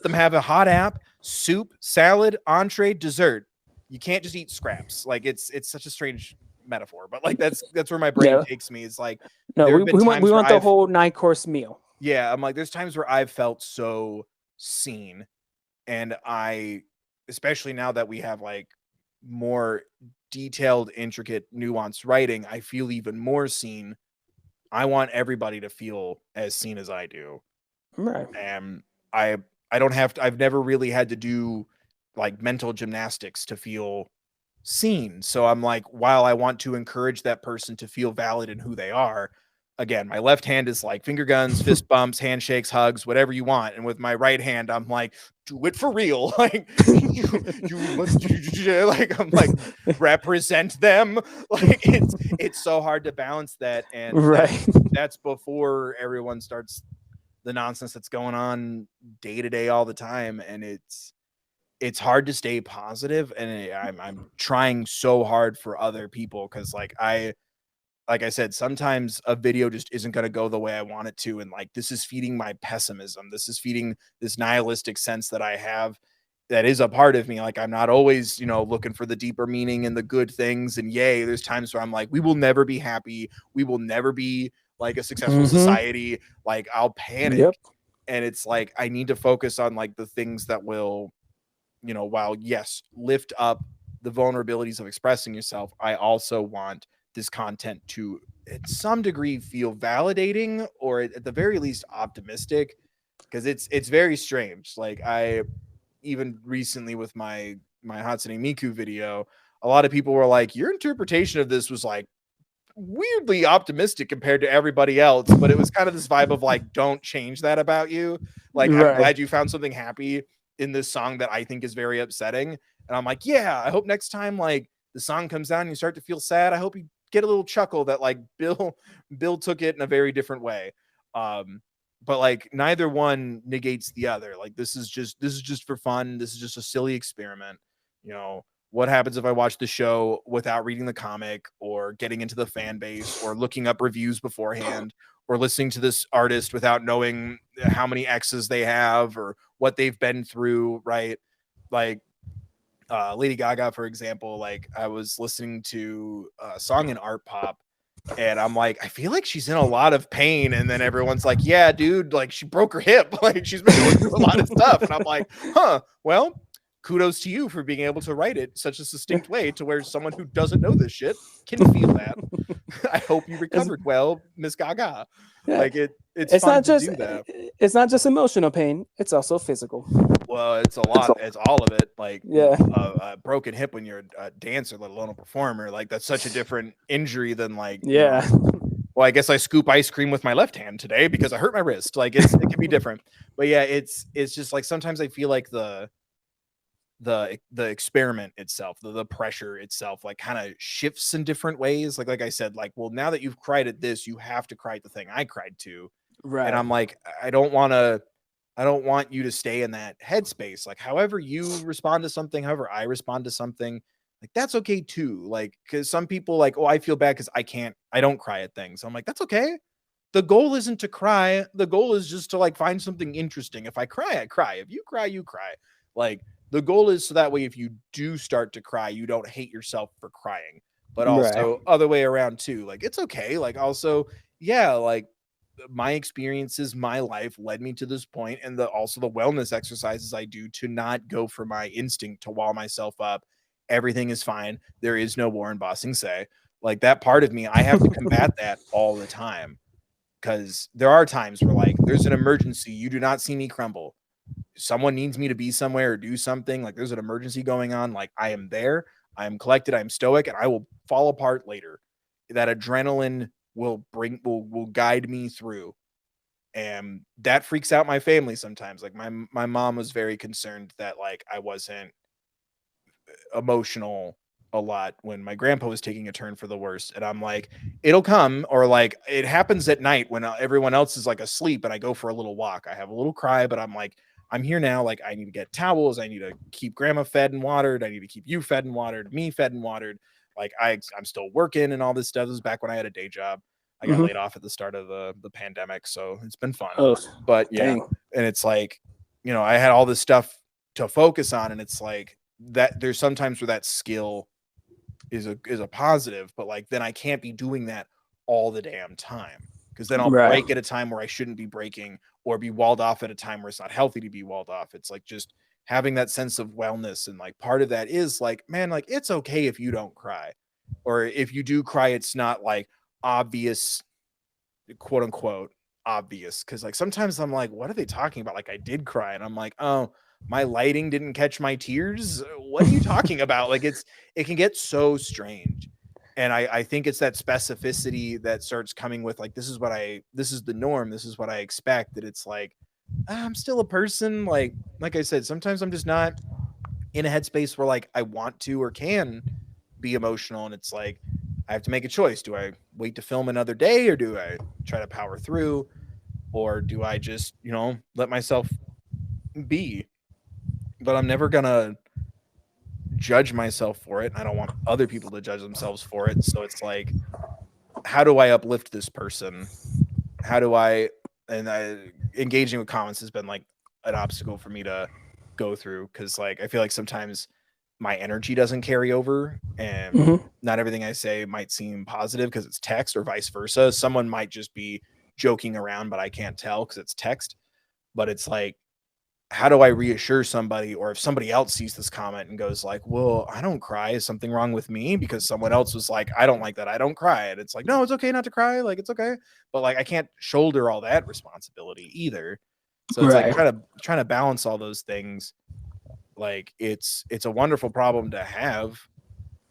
them have a hot app, soup, salad, entree, dessert. You can't just eat scraps. Like it's such a strange metaphor, but like that's where my brain Yeah. takes me. Is like No, there have been we times where want the I've whole 9 course meal. yeah, I'm like there's times where I've felt so seen, and I, especially now that we have like more detailed, intricate, nuanced writing, I feel even more seen. I want everybody to feel as seen as I do. Right. And I I don't have to, I've never really had to do like mental gymnastics to feel seen. So I'm like, while I want to encourage that person to feel valid in who they are, again, my left hand is like finger guns, fist bumps, handshakes, hugs, whatever you want. And with my right hand, I'm like, do it for real. Like like I'm like, represent them. Like it's so hard to balance that. And Right. that's before everyone starts the nonsense that's going on day to day all the time. And it's hard to stay positive, and I'm trying so hard for other people because like like I said, sometimes a video just isn't going to go the way I want it to. And like, this is feeding my pessimism. This is feeding this nihilistic sense that I have that is a part of me. Like, I'm not always, looking for the deeper meaning and the good things. And yay, there's times where I'm like, we will never be happy. We will never be like a successful society. Like, I'll panic. Yep. And it's like, I need to focus on like the things that will, while yes, lift up the vulnerabilities of expressing yourself, I also want this content to at some degree feel validating or at the very least optimistic, because it's very strange. Like, I even recently with my Hatsune Miku video, a lot of people were like, your interpretation of this was like weirdly optimistic compared to everybody else, but it was kind of this vibe of like, don't change that about you. Like, Right. I'm glad you found something happy in this song that I think is very upsetting. And I'm like, yeah, I hope next time like the song comes down and you start to feel sad, I hope you get a little chuckle that like Bill took it in a very different way. But like neither one negates the other. Like, this is just for fun. This is just a silly experiment. What happens if I watch the show without reading the comic or getting into the fan base or looking up reviews beforehand or listening to this artist without knowing how many X's they have or what they've been through, right? Like, Lady Gaga, for example, like I was listening to a song in Art Pop and I'm like, I feel like she's in a lot of pain. And then everyone's like, yeah, dude, like she broke her hip. Like, she's been going through a lot of stuff. And I'm like, well, kudos to you for being able to write it such a succinct way to where someone who doesn't know this shit can feel that. I hope you recovered well, Miss Gaga. Yeah. Like, it's fun not to just do that. it's not just emotional pain, it's also physical. Well, it's a lot. It's all of it. Like, Yeah. A broken hip when you're a dancer, let alone a performer. Like, that's such a different injury than like, Yeah. Well, I guess I scoop ice cream with my left hand today because I hurt my wrist. Like, it can be different. But yeah, it's just like sometimes I feel like the experiment itself, the pressure itself, like kind of shifts in different ways. Like I said, like, well, now that you've cried at this, you have to cry at the thing I cried to. Right. And I'm like, I don't want you to stay in that headspace. Like, however you respond to something, however I respond to something, like, that's okay too. Like, because some people like, oh, I feel bad because I don't cry at things. I'm like, that's okay. The goal isn't to cry. The goal is just to like find something interesting. If I cry, I cry. If you cry, you cry. Like, the goal is so that way, if you do start to cry, you don't hate yourself for crying, but also other way around too. Like, it's okay. Like, also, yeah, like my experiences, my life led me to this point, and also the wellness exercises I do to not go for my instinct to wall myself up. Everything is fine. There is no war in Bossing Say. Like, that part of me, I have to combat that all the time, because there are times where like there's an emergency. You do not see me crumble. Someone needs me to be somewhere or do something. Like, there's an emergency going on. Like, I am there. I am collected. I am stoic, and I will fall apart later. That adrenaline will guide me through. And that freaks out my family sometimes. Like, my mom was very concerned that like I wasn't emotional a lot when my grandpa was taking a turn for the worst. And I'm like, it'll come. Or like, it happens at night when everyone else is like asleep and I go for a little walk. I have a little cry, but I'm like, I'm here now. Like, I need to get towels. I need to keep grandma fed and watered. I need to keep you fed and watered, me fed and watered. Like, I'm still working and all this stuff. This is back when I had a day job. I got laid off at the start of the pandemic, so it's been fun. But yeah, dang. And it's like, I had all this stuff to focus on, and it's like that there's sometimes where that skill is a positive, but like then I can't be doing that all the damn time, because then I'll break at a time where I shouldn't be breaking, or be walled off at a time where it's not healthy to be walled off. It's like just having that sense of wellness, and like part of that is like, man, like it's okay if you don't cry, or if you do cry, it's not like obvious, quote unquote obvious, because like sometimes I'm like, what are they talking about? Like, I did cry, and I'm like, oh, my lighting didn't catch my tears. What are you talking about? Like, it can get so strange. And I think it's that specificity that starts coming with like, this is the norm, this is what I expect. That it's like, I'm still a person. Like I said, sometimes I'm just not in a headspace where like I want to or can be emotional, and it's like I have to make a choice. Do I wait to film another day, or do I try to power through, or do I just, let myself be? But I'm never gonna judge myself for it. I don't want other people to judge themselves for it. So it's like, how do I uplift this person? How do I engaging with comments has been like an obstacle for me to go through, because like I feel like sometimes my energy doesn't carry over, and not everything I say might seem positive because it's text, or vice versa. Someone might just be joking around, but I can't tell because it's text. But it's like, how do I reassure somebody, or if somebody else sees this comment and goes like, well, I don't cry, is something wrong with me? Because someone else was like, I don't like that, I don't cry. And it's like, no, it's okay not to cry, like it's okay. But like I can't shoulder all that responsibility either. So it's like trying to balance all those things. Like it's a wonderful problem to have,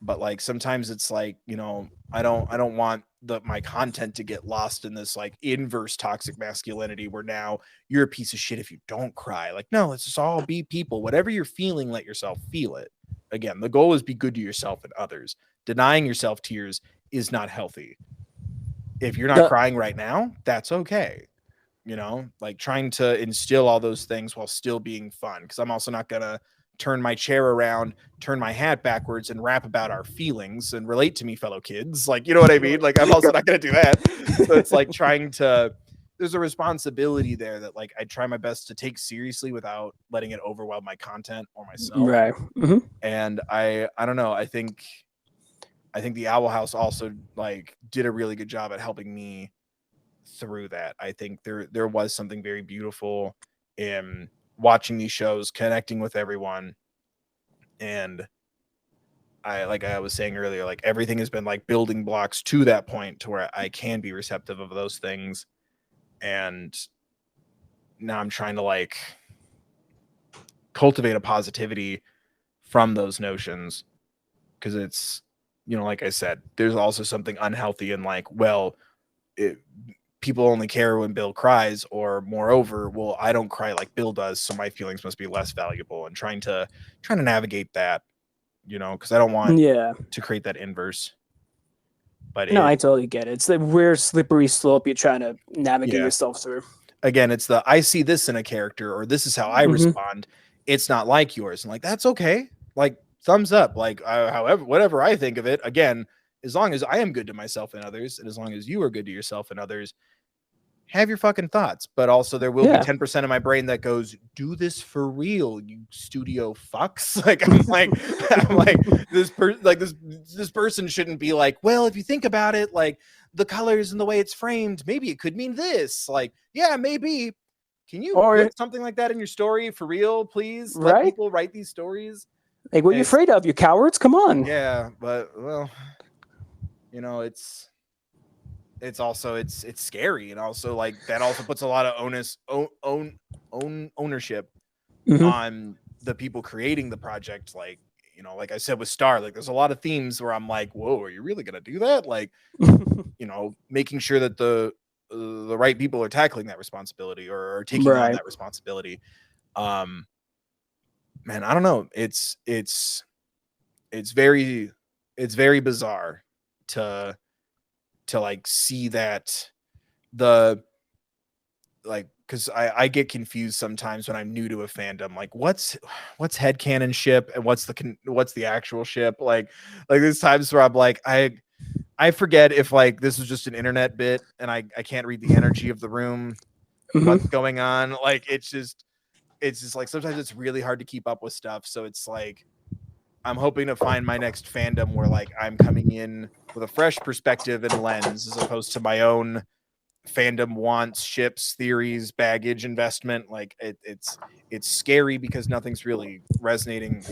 but like sometimes it's like, you know, I don't want my content to get lost in this like inverse toxic masculinity where now you're a piece of shit if you don't cry. Like, no, let's just all be people. Whatever you're feeling, let yourself feel it. Again, the goal is be good to yourself and others. Denying yourself tears is not healthy. If you're not crying right now, that's okay. You know, like trying to instill all those things while still being fun. Because I'm also not gonna turn my chair around, turn my hat backwards, and rap about our feelings and relate to me, fellow kids. Like, you know what I mean? Like, I'm also not gonna do that. So it's like there's a responsibility there that like I try my best to take seriously without letting it overwhelm my content or myself. Right. And I don't know. I think the Owl House also like did a really good job at helping me through that. I think there was something very beautiful in watching these shows, connecting with everyone. And like I was saying earlier, like everything has been like building blocks to that point to where I can be receptive of those things. And now I'm trying to like cultivate a positivity from those notions, because it's, you know, like I said, there's also something unhealthy in like, well, people only care when Bill cries, or moreover, well, I don't cry like Bill does, so my feelings must be less valuable, and trying to navigate that, you know, because I don't want to create that inverse. But no, I totally get it. It's the weird slippery slope you're trying to navigate yourself through. Again, it's the I see this in a character, or this is how I respond. It's not like yours, and like that's okay. Like thumbs up. Like however, whatever I think of it. Again, as long as I am good to myself and others, and as long as you are good to yourself and others, have your fucking thoughts. But also there will be 10% of my brain that goes, do this for real, you studio fucks. Like I'm like this person shouldn't be like, well, if you think about it, like the colors and the way it's framed, maybe it could mean this. Like, yeah, maybe. Can you put something like that in your story for real, please? Let people write these stories. Like, what are you afraid of, you cowards? Come on. Yeah, but well, you know, it's also it's scary, and also like that also puts a lot of ownership on the people creating the project. Like, you know, like I said with Star, like there's a lot of themes where I'm like, whoa, are you really gonna do that? Like, you know, making sure that the right people are tackling that responsibility, or are taking on that responsibility. Man, I don't know. It's very bizarre to like see that because I get confused sometimes when I'm new to a fandom, like what's headcanon ship and what's the actual ship. Like there's times where I'm like, I forget if like this is just an internet bit and I can't read the energy of the room, what's going on. Like it's just like sometimes it's really hard to keep up with stuff. So it's like I'm hoping to find my next fandom where like I'm coming in with a fresh perspective and lens, as opposed to my own fandom wants, ships, theories, baggage, investment. Like it's scary because nothing's really resonating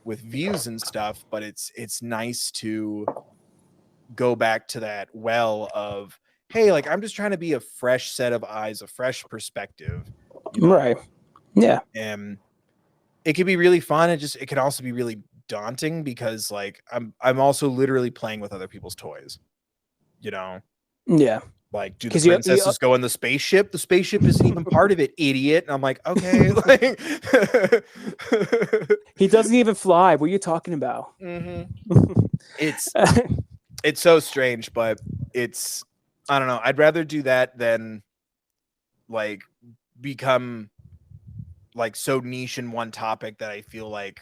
with views and stuff, but it's nice to go back to that well of, hey, like I'm just trying to be a fresh set of eyes, a fresh perspective, you know? Right. Yeah. And it can be really fun. It can also be really daunting, because like I'm also literally playing with other people's toys, you know? Yeah. Like, do the princesses go in the spaceship? The spaceship isn't even part of it, idiot. And I'm like, okay. Like he doesn't even fly. What are you talking about? It's so strange, but it's, I don't know. I'd rather do that than like become like so niche in one topic that I feel like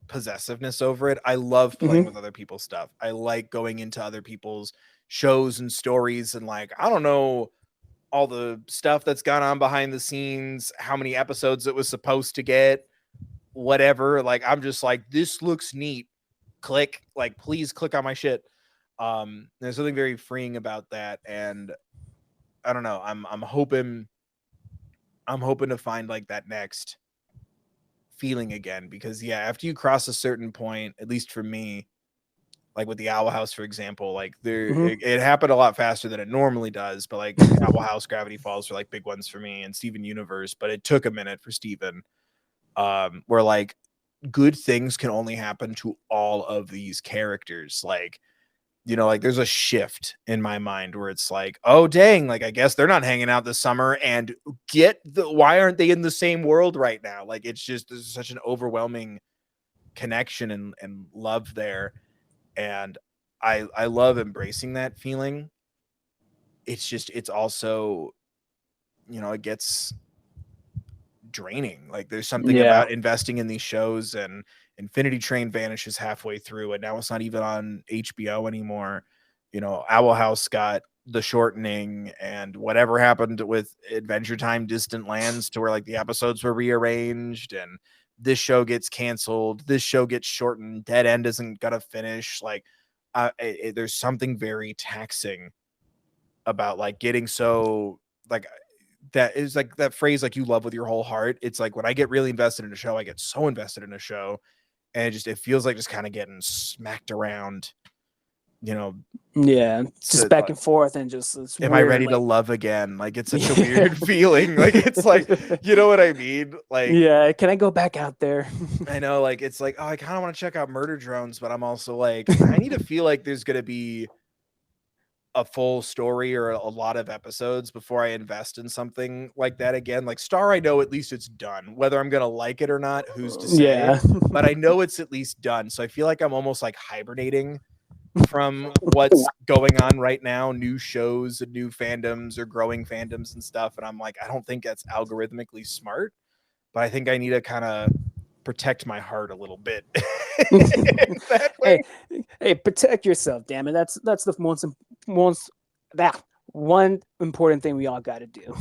possessiveness over it. I love playing with other people's stuff. I like going into other people's shows and stories, and like I don't know all the stuff that's gone on behind the scenes, how many episodes it was supposed to get, whatever. Like I'm just like, this looks neat. Click, like please click on my shit. There's something very freeing about that, and I don't know. I'm hoping to find like that next feeling again, because yeah, after you cross a certain point, at least for me, like with the Owl House, for example, like it happened a lot faster than it normally does. But like Owl House, Gravity Falls are like big ones for me, and Steven Universe. But it took a minute for Steven, where like good things can only happen to all of these characters. Like, you know, like there's a shift in my mind where it's like, oh dang, like I guess they're not hanging out this summer, and why aren't they in the same world right now? Like it's just, there's such an overwhelming connection and love there. And I love embracing that feeling. It's just, it's also, you know, it gets draining. Like there's something about investing in these shows, and Infinity Train vanishes halfway through, and now it's not even on HBO anymore. You know, Owl House got the shortening, and whatever happened with Adventure Time Distant Lands to where like the episodes were rearranged, and this show gets canceled, this show gets shortened, Dead End isn't gonna finish. Like there's something very taxing about like getting so like, that is like that phrase, like you love with your whole heart. It's like when I get really invested in a show, I get so invested in a show, and it feels like just kind of getting smacked around, you know. Yeah, just back and forth, and just am I ready to love again? Like it's such a weird feeling. Like it's like, you know what I mean? Like, yeah, can I go back out there? I know, like it's like, oh, I kind of want to check out Murder Drones, but I'm also like, I need to feel like there's gonna be a full story or a lot of episodes before I invest in something like that again. Like Star, I know at least it's done. Whether I'm gonna like it or not, who's to say? Yeah. But I know it's at least done. So I feel like I'm almost like hibernating from what's going on right now, new shows and new fandoms or growing fandoms and stuff. And I'm like, I don't think that's algorithmically smart, but I think I need to kind of protect my heart a little bit. That way. Hey, protect yourself, damn it. That's the that one important thing we all got to do.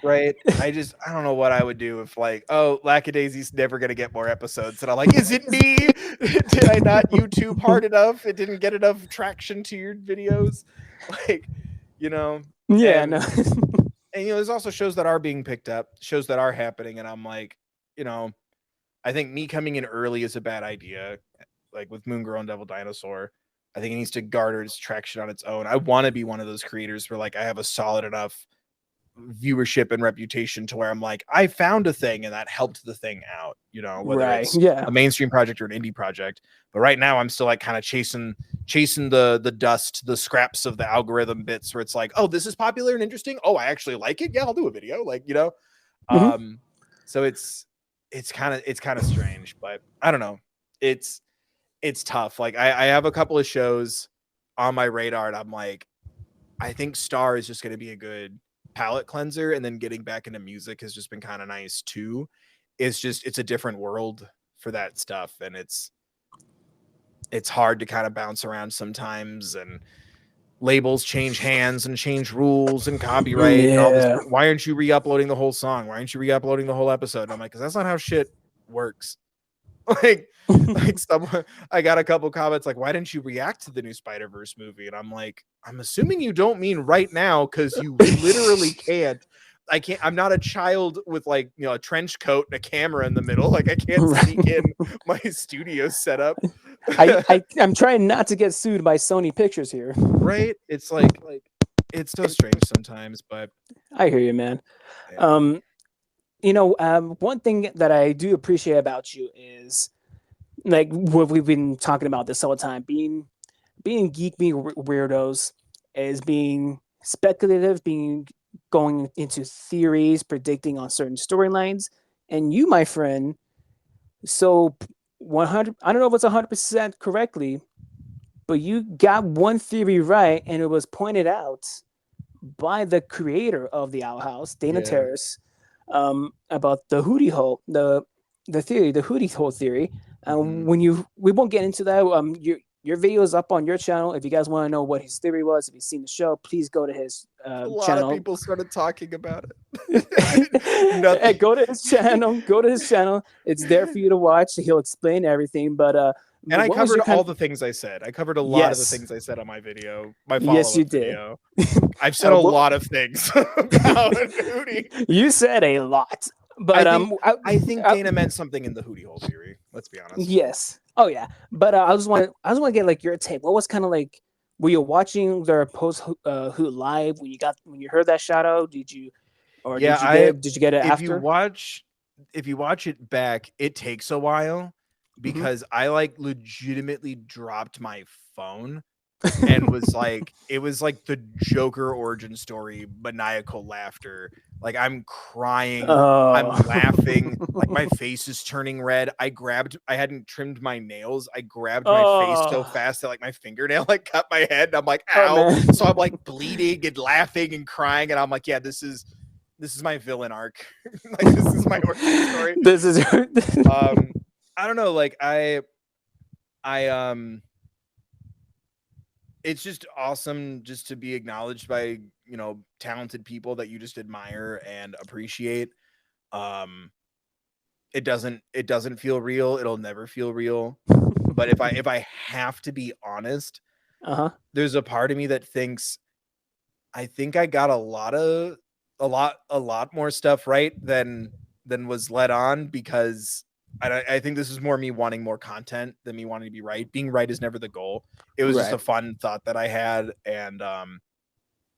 Right. I don't know what I would do if like, oh, Lackadaisy's never gonna get more episodes, and I'm like, is it me? Did I not YouTube hard enough? It didn't get enough traction to your videos, like, you know. Yeah, and, no. And you know, there's also shows that are being picked up, shows that are happening, and I'm like, you know, I think me coming in early is a bad idea. Like with Moon Girl and Devil Dinosaur, I think it needs to garner its traction on its own. I want to be one of those creators where like I have a solid enough viewership and reputation to where I'm like, I found a thing and that helped the thing out, you know, whether it's a mainstream project or an indie project. But right now I'm still like kind of chasing the dust, the scraps of the algorithm bits where it's like, oh, this is popular and interesting. Oh, I actually like it. Yeah, I'll do a video. Like, you know. So it's kind of strange, but I don't know. It's tough. Like I have a couple of shows on my radar, and I'm like, I think Star is just going to be a good palette cleanser, and then getting back into music has just been kind of nice too. It's a different world for that stuff, and it's hard to kind of bounce around sometimes, and labels change hands and change rules and copyright and all this. Why aren't you re-uploading the whole song? Why aren't you re-uploading the whole episode? And I'm like, because that's not how shit works. like someone, I got a couple comments like, why didn't you react to the new Spider-Verse movie? And I'm like, I'm assuming you don't mean right now, because you literally can't. I'm not a child with like, you know, a trench coat and a camera in the middle. Like I can't sneak in my studio setup. I'm trying not to get sued by Sony Pictures here. Right? It's like it's so strange sometimes, but I hear you, man. Yeah. You know, one thing that I do appreciate about you is like what we've been talking about this whole time, being geek, being weirdos, is being speculative, going into theories, predicting on certain storylines. And you, my friend, so 100, I don't know if it's 100% correctly, but you got one theory right, and it was pointed out by the creator of the Owl House, Dana Terrance, about the Hooty Hole, the theory, the Hooty Hole Theory. We won't get into that. your video is up on your channel. If you guys want to know what his theory was, if you've seen the show, please go to his A lot channel. of people started talking about Hey, it. go to his channel. Go to his channel. It's there for you to watch. He'll explain everything. But And I what was covered your all the things I said. I covered a lot of the Yes. things I said on my video, my Yes, you follow-up did. video. I've said a lot of things about Hooty. You said a lot. But I think Dana meant something in the Hooty Hole Theory. Let's be honest. Yes. Oh yeah. But I just want to get like your take. What was kind of like? Were you watching their post Hoot live when you heard that shout out? Did you, or Yeah, did you get it if after? if you watch it back, it takes a while because I like legitimately dropped my phone and was like, it was like the Joker origin story, maniacal laughter. Like I'm crying, I'm laughing, like my face is turning red. I hadn't trimmed my nails. I grabbed my face so fast that like my fingernail like cut my head. And I'm like, ow. So I'm like bleeding and laughing and crying. And I'm like, yeah, this is my villain arc. Like this is my origin story. This is I don't know, like I it's just awesome just to be acknowledged by, you know, talented people that you just admire and appreciate. It doesn't feel real. It'll never feel real. But if I have to be honest, there's a part of me that thinks I think I got a lot more stuff right than was led on, because I think this is more me wanting more content than me wanting to be right. Being right is never the goal. It was just a fun thought that I had, and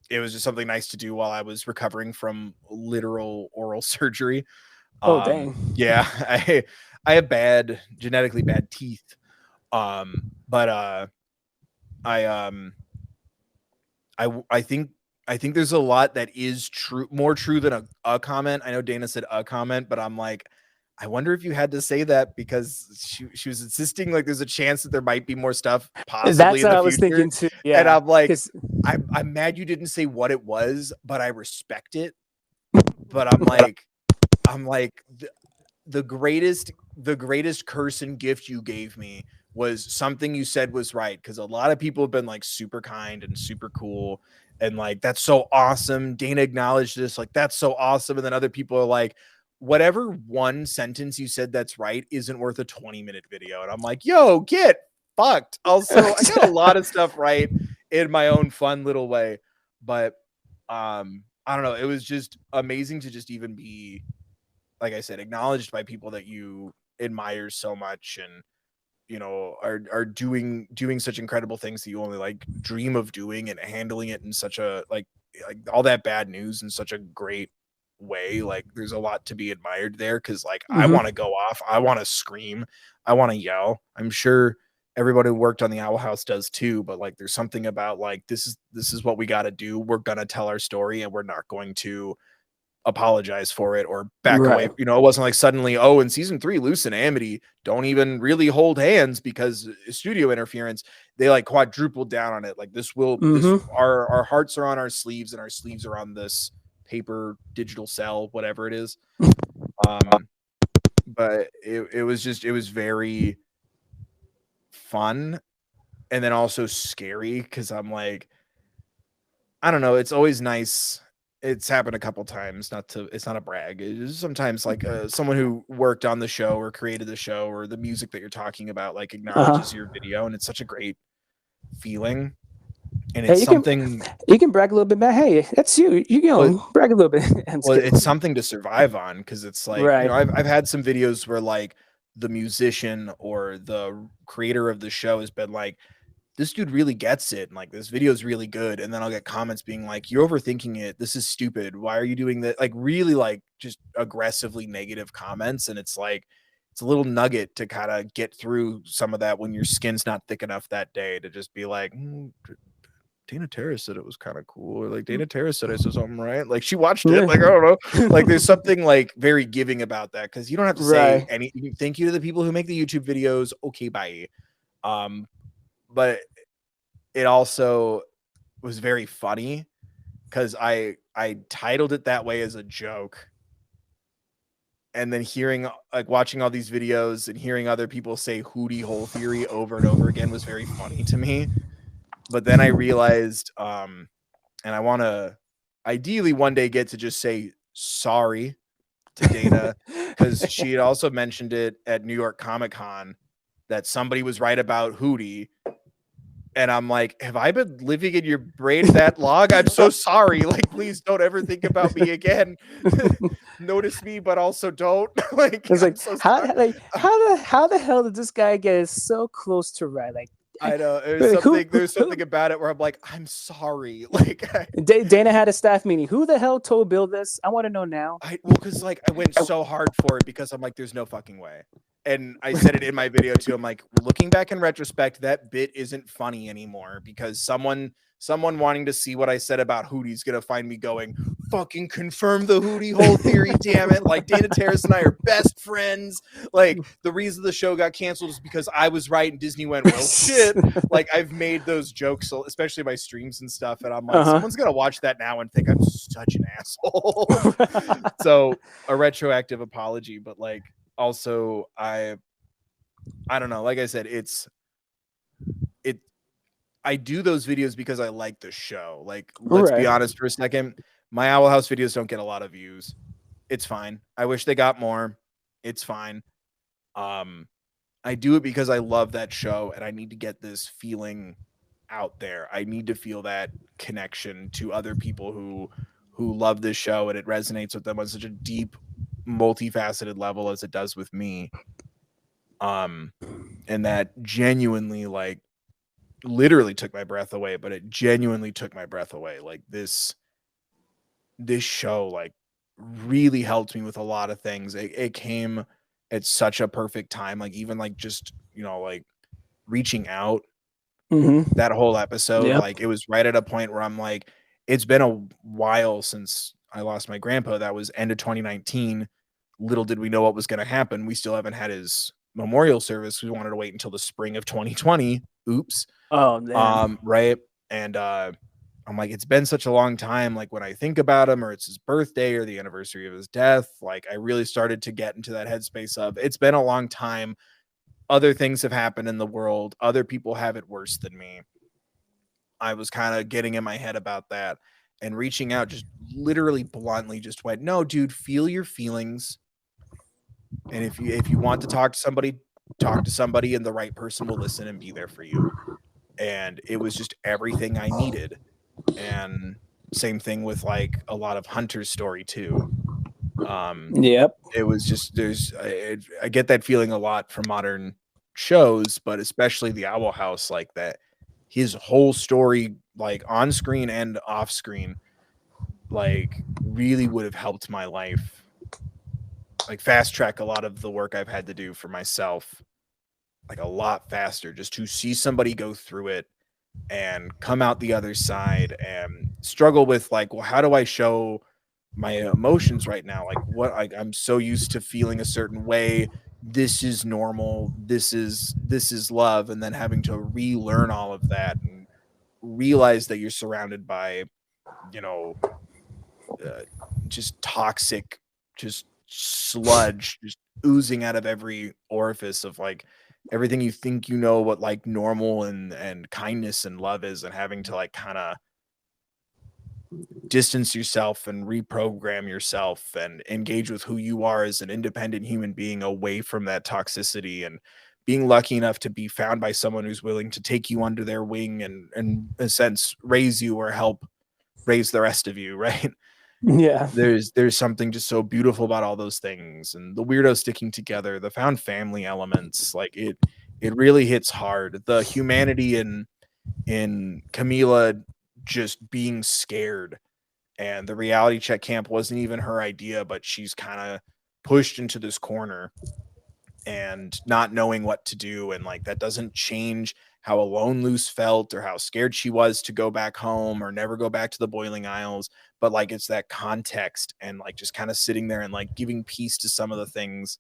it was just something nice to do while I was recovering from literal oral surgery. Dang. Yeah, I have genetically bad teeth. But I think there's a lot that is true, more true than a comment. I know Dana said a comment, but I'm like, I wonder if you had to say that because she was insisting like there's a chance that there might be more stuff possibly That's in what the I was future. thinking too. Yeah. And I'm like, I'm mad you didn't say what it was, but I respect it. But I'm like the greatest curse and gift you gave me was something you said was right, because a lot of people have been like super kind and super cool and like that's so awesome. Dana acknowledged this, like that's so awesome. And then other people are like, whatever one sentence you said that's right isn't worth a 20-minute video. And I'm like, yo, get fucked. Also, I got a lot of stuff right in my own fun little way. But I don't know. It was just amazing to just even be, like I said, acknowledged by people that you admire so much and, you know, are doing such incredible things that you only like dream of doing, and handling it in such a like all that bad news in such a great way. Like there's a lot to be admired there, because like I want to go off, I want to scream, I want to yell. I'm sure everybody who worked on the Owl House does too, but like there's something about like this is what we got to do. We're gonna tell our story and we're not going to apologize for it or back away. You know, it wasn't like suddenly, oh, in season 3 Luce and Amity don't even really hold hands because studio interference. They like quadrupled down on it. Like this will our hearts are on our sleeves and our sleeves are on this paper digital cell, whatever it is. But it was very fun and then also scary, because I'm like, I don't know, it's always nice. It's happened a couple times, it's not a brag. It's sometimes like someone who worked on the show or created the show or the music that you're talking about like acknowledges your video, and it's such a great feeling. And it's something you can brag a little bit about, hey, that's you. You know, brag a little bit. Well, it's something to survive on, because it's like, you know, I've had some videos where like the musician or the creator of the show has been like, this dude really gets it, and like this video is really good, and then I'll get comments being like, you're overthinking it, this is stupid, why are you doing that, like really like just aggressively negative comments. And it's like, it's a little nugget to kind of get through some of that when your skin's not thick enough that day to just be like, Dana Terrance said it was kind of cool, or like Dana Terrance said I said something right, like she watched it, like I don't know, like there's something like very giving about that, because you don't have to say anything. Thank you to the people who make the YouTube videos, okay, bye. But it also was very funny because I titled it that way as a joke. and then watching all these videos and hearing other people say Hooty Hole Theory over and over again was very funny to me. But then I realized, and I want to ideally one day get to just say sorry to Dana, because she had also mentioned it at New York Comic-Con that somebody was right about Hooty. And I'm like, have I been living in your brain that long? I'm so sorry. Like, please don't ever think about me again. Notice me, but also don't. Like, It's like, so how the hell did this guy get so close to right? Like, I know there's something about it where I'm like, I'm sorry. Like, Dana had a staff meeting. Who the hell told Bill this? I want to know now. because like I went so hard for it because I'm like, there's no fucking way. And I said it in my video too. I'm like, looking back in retrospect, that bit isn't funny anymore because someone wanting to see what I said about Hooty's gonna find me going, fucking confirm the Hooty Hole Theory, damn it. Like, Dana Terrance and I are best friends. Like, the reason the show got canceled is because I was right and Disney went, well, shit. Like, I've made those jokes, especially my streams and stuff, and I'm like, someone's gonna watch that now and think I'm such an asshole. So a retroactive apology, but like, also I don't know, like I said, I do those videos because I like the show. Like, let's be honest for a second, my Owl House videos don't get a lot of views. It's fine. I wish they got more. It's fine. I do it because I love that show and I need to get this feeling out there. I need to feel that connection to other people who love this show and it resonates with them on such a deep, multifaceted level as it does with me. And that genuinely, like, literally took my breath away, but it genuinely took my breath away. Like, this show, like, really helped me with a lot of things. It came at such a perfect time. Like, even like just, like reaching out, that whole episode, like, it was right at a point where I'm like, it's been a while since I lost my grandpa. That was end of 2019. Little did we know what was going to happen. We still haven't had his memorial service. We wanted to wait until the spring of 2020. Oops. Oh, man. Right. And I'm like, it's been such a long time. Like, when I think about him, or it's his birthday or the anniversary of his death, like, I really started to get into that headspace of, it's been a long time. Other things have happened in the world. Other people have it worse than me. I was kind of getting in my head about that, and reaching out just literally bluntly just went, no, dude, feel your feelings. And if you want to talk to somebody, and the right person will listen and be there for you. And it was just everything I needed. And same thing with like a lot of Hunter's story too. It was just, I get that feeling a lot from modern shows, but especially the Owl House, like that, his whole story, like on screen and off screen, like really would have helped my life, like fast track a lot of the work I've had to do for myself, like a lot faster, just to see somebody go through it and come out the other side and struggle with like, well, how do I show my emotions right now? Like, what, like, I'm so used to feeling a certain way. This is normal. This is love. And then having to relearn all of that and realize that you're surrounded by, just toxic, just sludge, just oozing out of every orifice of like everything you think what like normal and kindness and love is, and having to like kind of distance yourself and reprogram yourself and engage with who you are as an independent human being away from that toxicity, and being lucky enough to be found by someone who's willing to take you under their wing and in a sense raise you or help raise the rest of you, right? Yeah. There's something just so beautiful about all those things, and the weirdos sticking together, the found family elements, like it really hits hard. The humanity in Camila just being scared, and the reality check camp wasn't even her idea, but she's kind of pushed into this corner and not knowing what to do, and like that doesn't change how alone Luce felt or how scared she was to go back home or never go back to the Boiling Isles. But like, it's that context and like just kind of sitting there and like giving peace to some of the things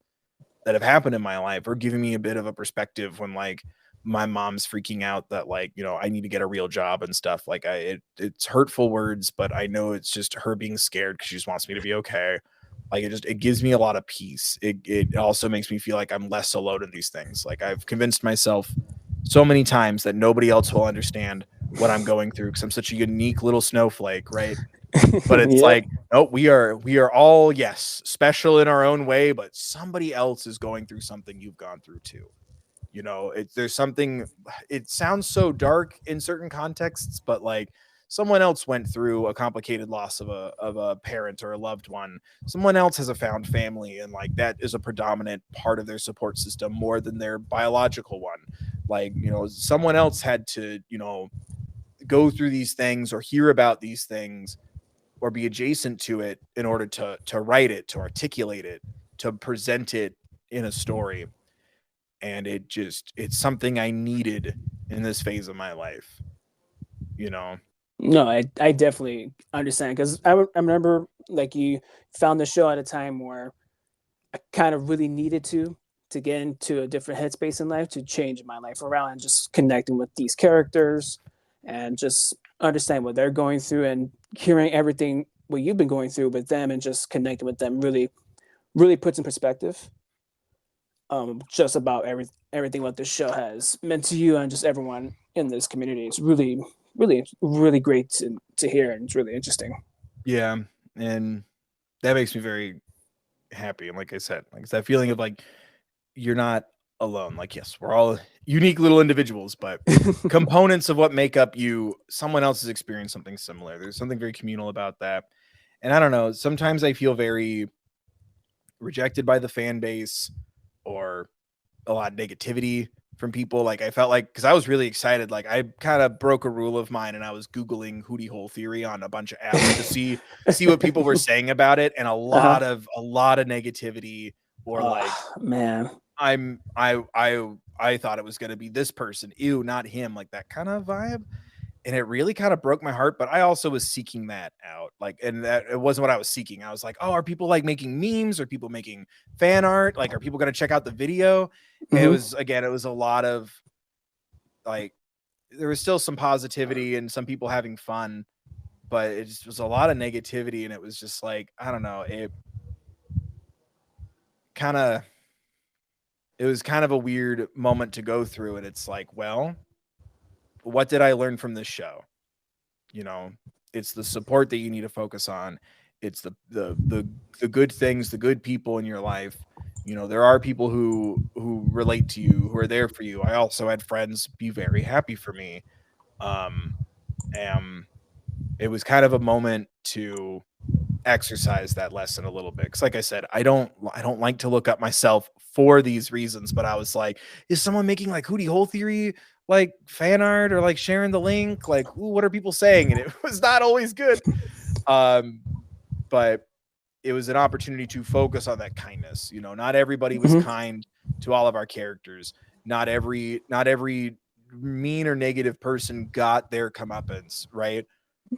that have happened in my life, or giving me a bit of a perspective when like my mom's freaking out that like, I need to get a real job and stuff. Like it's hurtful words, but I know it's just her being scared because she just wants me to be okay. Like it gives me a lot of peace. It also makes me feel like I'm less alone in these things. Like I've convinced myself so many times that nobody else will understand what I'm going through because I'm such a unique little snowflake, right? But it's Yeah. like, no, we are all, yes, special in our own way, but somebody else is going through something you've gone through too. You know, there's something, it sounds so dark in certain contexts, but like someone else went through a complicated loss of a parent or a loved one. Someone else has a found family, and like that is a predominant part of their support system more than their biological one. Like, you know, someone else had to, you know, go through these things or hear about these things or be adjacent to it in order to write it, to articulate it, to present it in a story. And it's something I needed in this phase of my life, you know. No, I definitely understand because I remember like you found the show at a time where I kind of really needed to get into a different headspace in life to change my life around and just connecting with these characters and just understand what they're going through and hearing everything what you've been going through with them and just connecting with them really puts in perspective just about everything what this show has meant to you and just everyone in this community. It's really great to hear, and it's really interesting. Yeah, and that makes me very happy. And like I said, like it's that feeling of like you're not alone. Like, yes, we're all unique little individuals, but components of what make up you, someone else has experienced something similar. There's something very communal about that. And I don't know, sometimes I feel very rejected by the fan base or a lot of negativity from people. Like I felt like, because I was really excited, like I kind of broke a rule of mine and I was Googling Hooty Hole Theory on a bunch of apps to see what people were saying about it, and a lot of negativity, or like, man, I thought it was going to be this person, ew, not him, like that kind of vibe. And it really kind of broke my heart, but I also was seeking that out. Like, and that it wasn't what I was seeking. I was like, oh, are people like making memes? Are people making fan art? Like, are people going to check out the video? And it was a lot of like, there was still some positivity and some people having fun, but it just was a lot of negativity. And it was just like, I don't know, it was kind of a weird moment to go through. And it's like, well, what did I learn from this show? You know, it's the support that you need to focus on. It's the good things, the good people in your life. You know, there are people who relate to you, who are there for you. I also had friends be very happy for me. And it was kind of a moment to exercise that lesson a little bit. Cause like I said, I don't like to look up myself for these reasons, but I was like, is someone making like Hooty Hole Theory like fan art or like sharing the link? Like, ooh, what are people saying? And it was not always good. But it was an opportunity to focus on that kindness. You know, not everybody was kind to all of our characters. Not every mean or negative person got their comeuppance, right?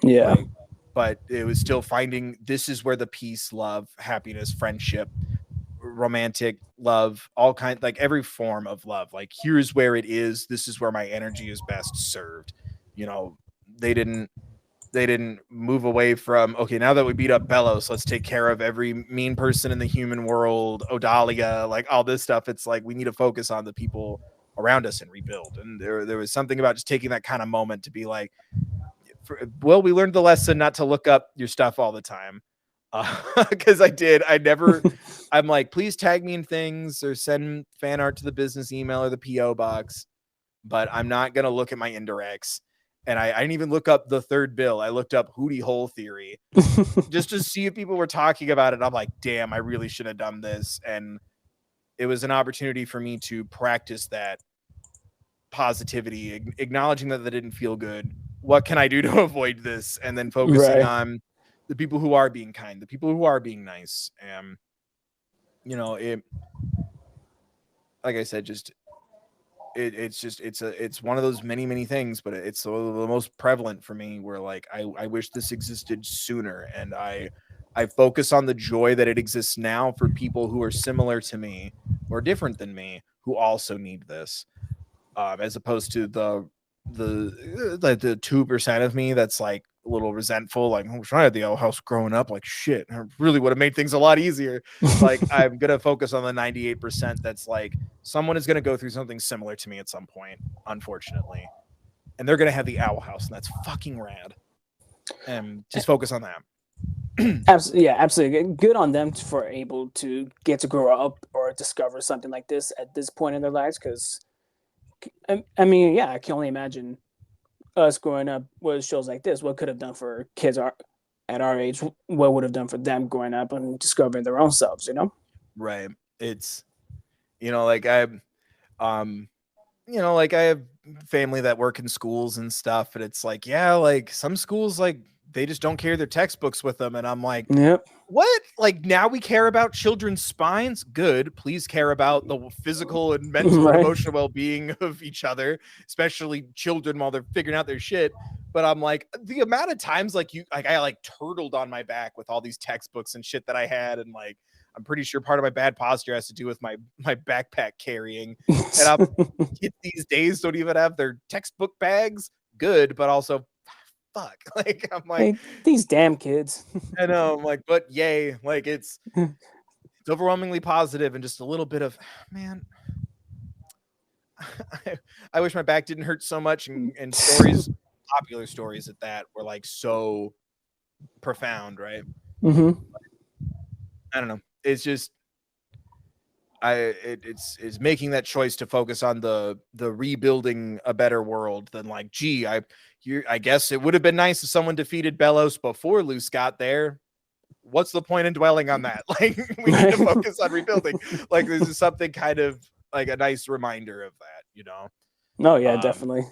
yeah. Like, but it was still finding, this is where the peace, love, happiness, friendship, romantic love, all kind, like every form of love, like here's where it is, this is where my energy is best served. You know, they didn't move away from, okay, now that we beat up Bellows, let's take care of every mean person in the human world, Odalia, like all this stuff. It's like we need to focus on the people around us and rebuild. And there was something about just taking that kind of moment to be like, well, we learned the lesson not to look up your stuff all the time. Because I'm like, please tag me in things or send fan art to the business email or the PO box, but I'm not going to look at my indirects. And I didn't even look up the Thethirdbill. I looked up Hooty Hole Theory just to see if people were talking about it. I'm like, damn, I really should have done this. And it was an opportunity for me to practice that positivity, acknowledging that didn't feel good. What can I do to avoid this? And then focusing on the people who are being kind, the people who are being nice. And, you know, like I said, it's one of those many things, but it's the most prevalent for me where like, I wish this existed sooner. And I focus on the joy that it exists now for people who are similar to me or different than me, who also need this. As opposed to the 2% of me that's like a little resentful, like, I wish I had the owl house growing up. Like, shit, I really would have made things a lot easier. Like, I'm gonna focus on the 98% that's like, someone is gonna go through something similar to me at some point, unfortunately, and they're gonna have the owl house, and that's fucking rad. And just focus on that. Absolutely, yeah, absolutely. Good on them for able to get to grow up or discover something like this at this point in their lives. Because, I mean, yeah, I can only imagine us growing up with shows like this. What could have done for kids at our age? What would have done for them growing up and discovering their own selves? You know, Right. It's, like I, like I have family that work in schools and stuff, and it's like, yeah, like some schools, like they just don't carry their textbooks with them, and I'm like, yep. what? Like, now we care about children's spines? Good. Please care about the physical and mental and emotional well-being of each other, especially children while they're figuring out their shit. But I'm like, the amount of times I turtled on my back with all these textbooks and shit that I had, and like, I'm pretty sure part of my bad posture has to do with my backpack carrying. And kids these days don't even have their textbook bags. Good, but also fuck. Like, I'm like, hey, these damn kids. I know, I'm like, but yay, like it's overwhelmingly positive and just a little bit of, man, I wish my back didn't hurt so much, and stories, popular stories at that, were like so profound, right? Mm-hmm. I don't know. It's just it's making that choice to focus on the rebuilding a better world than like, gee, I guess it would have been nice if someone defeated Belos before Luce got there. What's the point in dwelling on that? Like, we need to focus on rebuilding. Like, this is something kind of like a nice reminder of that, No, yeah, definitely.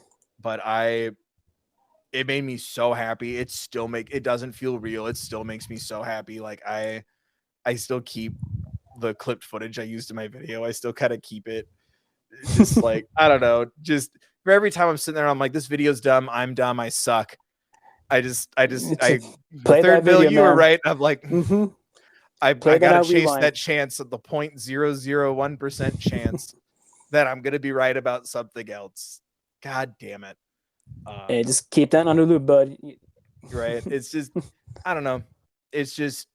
But it made me so happy. It doesn't feel real. It still makes me so happy. Like, I still keep the clipped footage I used in my video. I still kind of keep it. Just like, I don't know, just for every time I'm sitting there, I'm like, this video's dumb. I'm dumb. I suck. Thethirdbill, you were right. I'm like, I gotta chase that chance at the 0.001% chance that I'm gonna be right about something else. God damn it. Hey, just keep that under the loop, bud. Right. It's just, I don't know. It's just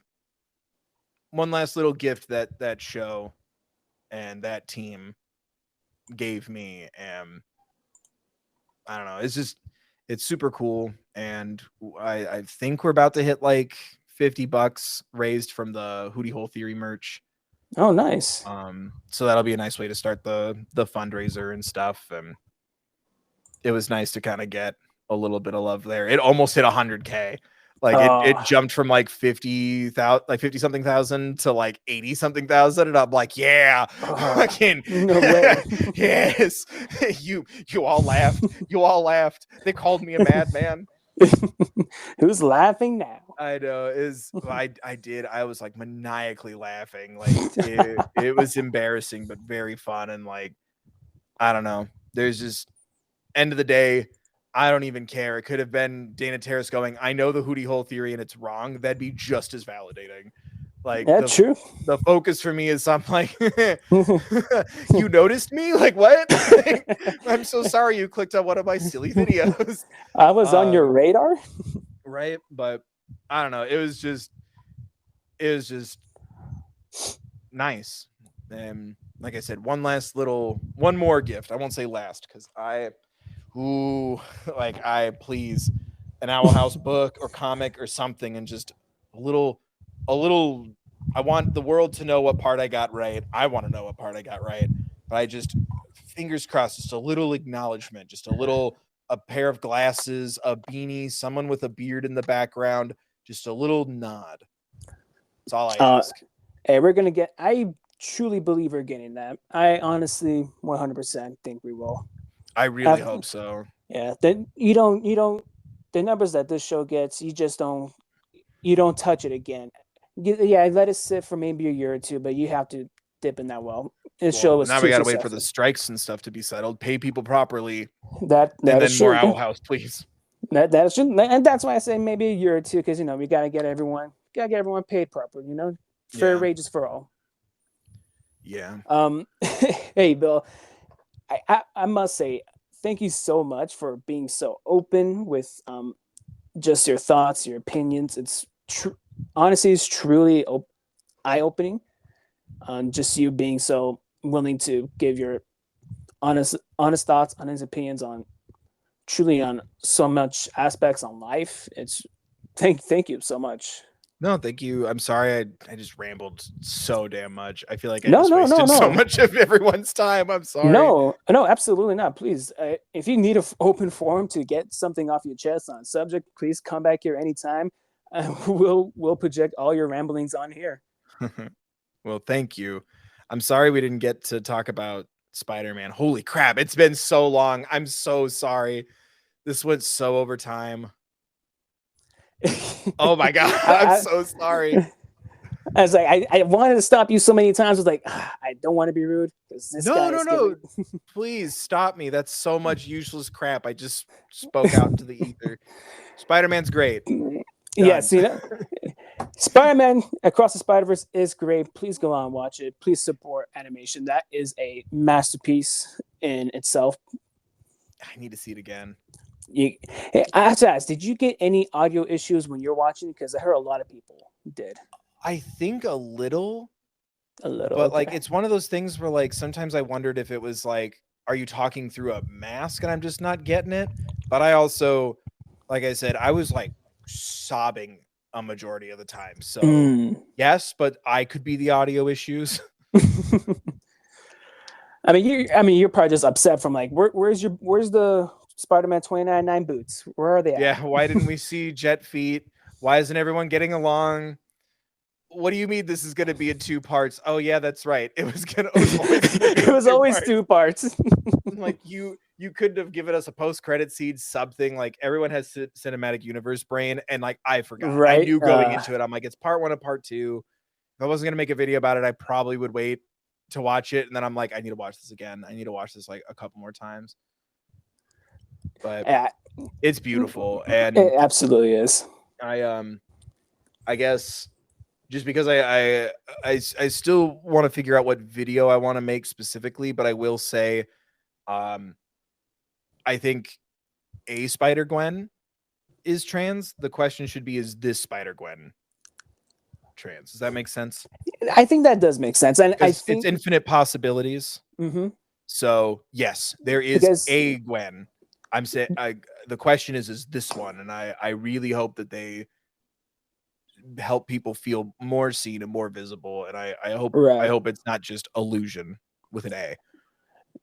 one last little gift that show and that team gave me, and I don't know, it's super cool. And I think we're about to hit like $50 raised from the Hooty Hole Theory merch. Oh, nice. So that'll be a nice way to start the fundraiser and stuff. And it was nice to kind of get a little bit of love there. It almost hit 100K. Like, it jumped from like 50,000, like 50 something thousand to like 80 something thousand. And I'm like, yeah, fucking no way. Yes. You all laughed. You all laughed. They called me a madman. Who's laughing now? I know. I did. I was like maniacally laughing. Like, it was embarrassing, but very fun. And like, I don't know. There's just, end of the day, I don't even care. It could have been Dana Terrance going, I know the Hooty Hole Theory and it's wrong. That'd be just as validating. Like, that's true. The focus for me is, I'm like, you noticed me? Like, what? I'm so sorry you clicked on one of my silly videos. I was on your radar. Right. But I don't know. It was just nice. And like I said, one more gift. I won't say last, because please, an Owl House book or comic or something, and just a little, I want the world to know what part I got right. I want to know what part I got right, but I just, fingers crossed, just a little acknowledgement, just a pair of glasses, a beanie, someone with a beard in the background, just a little nod. That's all I ask. Hey, I truly believe we're getting that. I honestly 100% think we will. I really hope so. Yeah, then you don't the numbers that this show gets, you don't touch it again. Yeah, let it sit for maybe a year or two, but you have to dip in that well. Show was now we gotta wait for the strikes and stuff to be settled. Pay people properly. That and then more true. Owl House, please. That's true, and that's why I say maybe a year or two, because we gotta get everyone paid properly. Fair wages for all. Yeah. Hey, Bill, I must say thank you so much for being so open with just your thoughts, your opinions. Honestly, it's truly eye-opening. Just you being so willing to give your honest thoughts, honest opinions on truly on so much aspects on life. It's thank you so much. No, thank you. I'm sorry. I just rambled so damn much. I feel like I No, just no, wasted no, so no. much of everyone's time. I'm sorry. No, absolutely not. Please, if you need an open forum to get something off your chest on subject, please come back here anytime. We'll project all your ramblings on here. Well, thank you. I'm sorry we didn't get to talk about Spider-Man. Holy crap, it's been so long. I'm so sorry. This went so over time. Oh my god, I'm so sorry. I was like, I wanted to stop you so many times. I was like, I don't want to be rude. No. Please stop me. That's so much useless crap. I just spoke out into the ether. Spider-Man's great. Yes, Spider-Man Across the Spider-Verse is great. Please go on, watch it. Please support animation. That is a masterpiece in itself. I need to see it again. I have to ask, did you get any audio issues when you're watching? Because I heard a lot of people did. I think a little, but okay. like it's one of those things where like sometimes I wondered if it was like, are you talking through a mask and I'm just not getting it? But I also, like I said, I was like sobbing a majority of the time. So yes, but I could be the audio issues. I mean, you're probably just upset from like, where's the Spider-Man 29.9 boots? Where are they at? Yeah, why didn't we see Jet Feet? Why isn't everyone getting along? What do you mean this is going to be in 2 parts? Oh yeah, that's right. It was always 2 parts. Like you couldn't have given us a post-credit scene, something. Like everyone has cinematic universe brain, and like I forgot. Right? I knew going into it. I'm like, it's part 1 and part 2. If I wasn't going to make a video about it, I probably would wait to watch it, and then I'm like, I need to watch this again. I need to watch this like a couple more times. But it's beautiful, and it absolutely is. I guess just because I still want to figure out what video I want to make specifically, but I will say, I think a Spider-Gwen is trans. The question should be, is this Spider-Gwen trans? Does that make sense? I think that does make sense, and I think it's infinite possibilities. Mm-hmm. So yes, there is a Gwen. I'm saying the question is this one, and I really hope that they help people feel more seen and more visible, and I hope it's not just illusion with an A.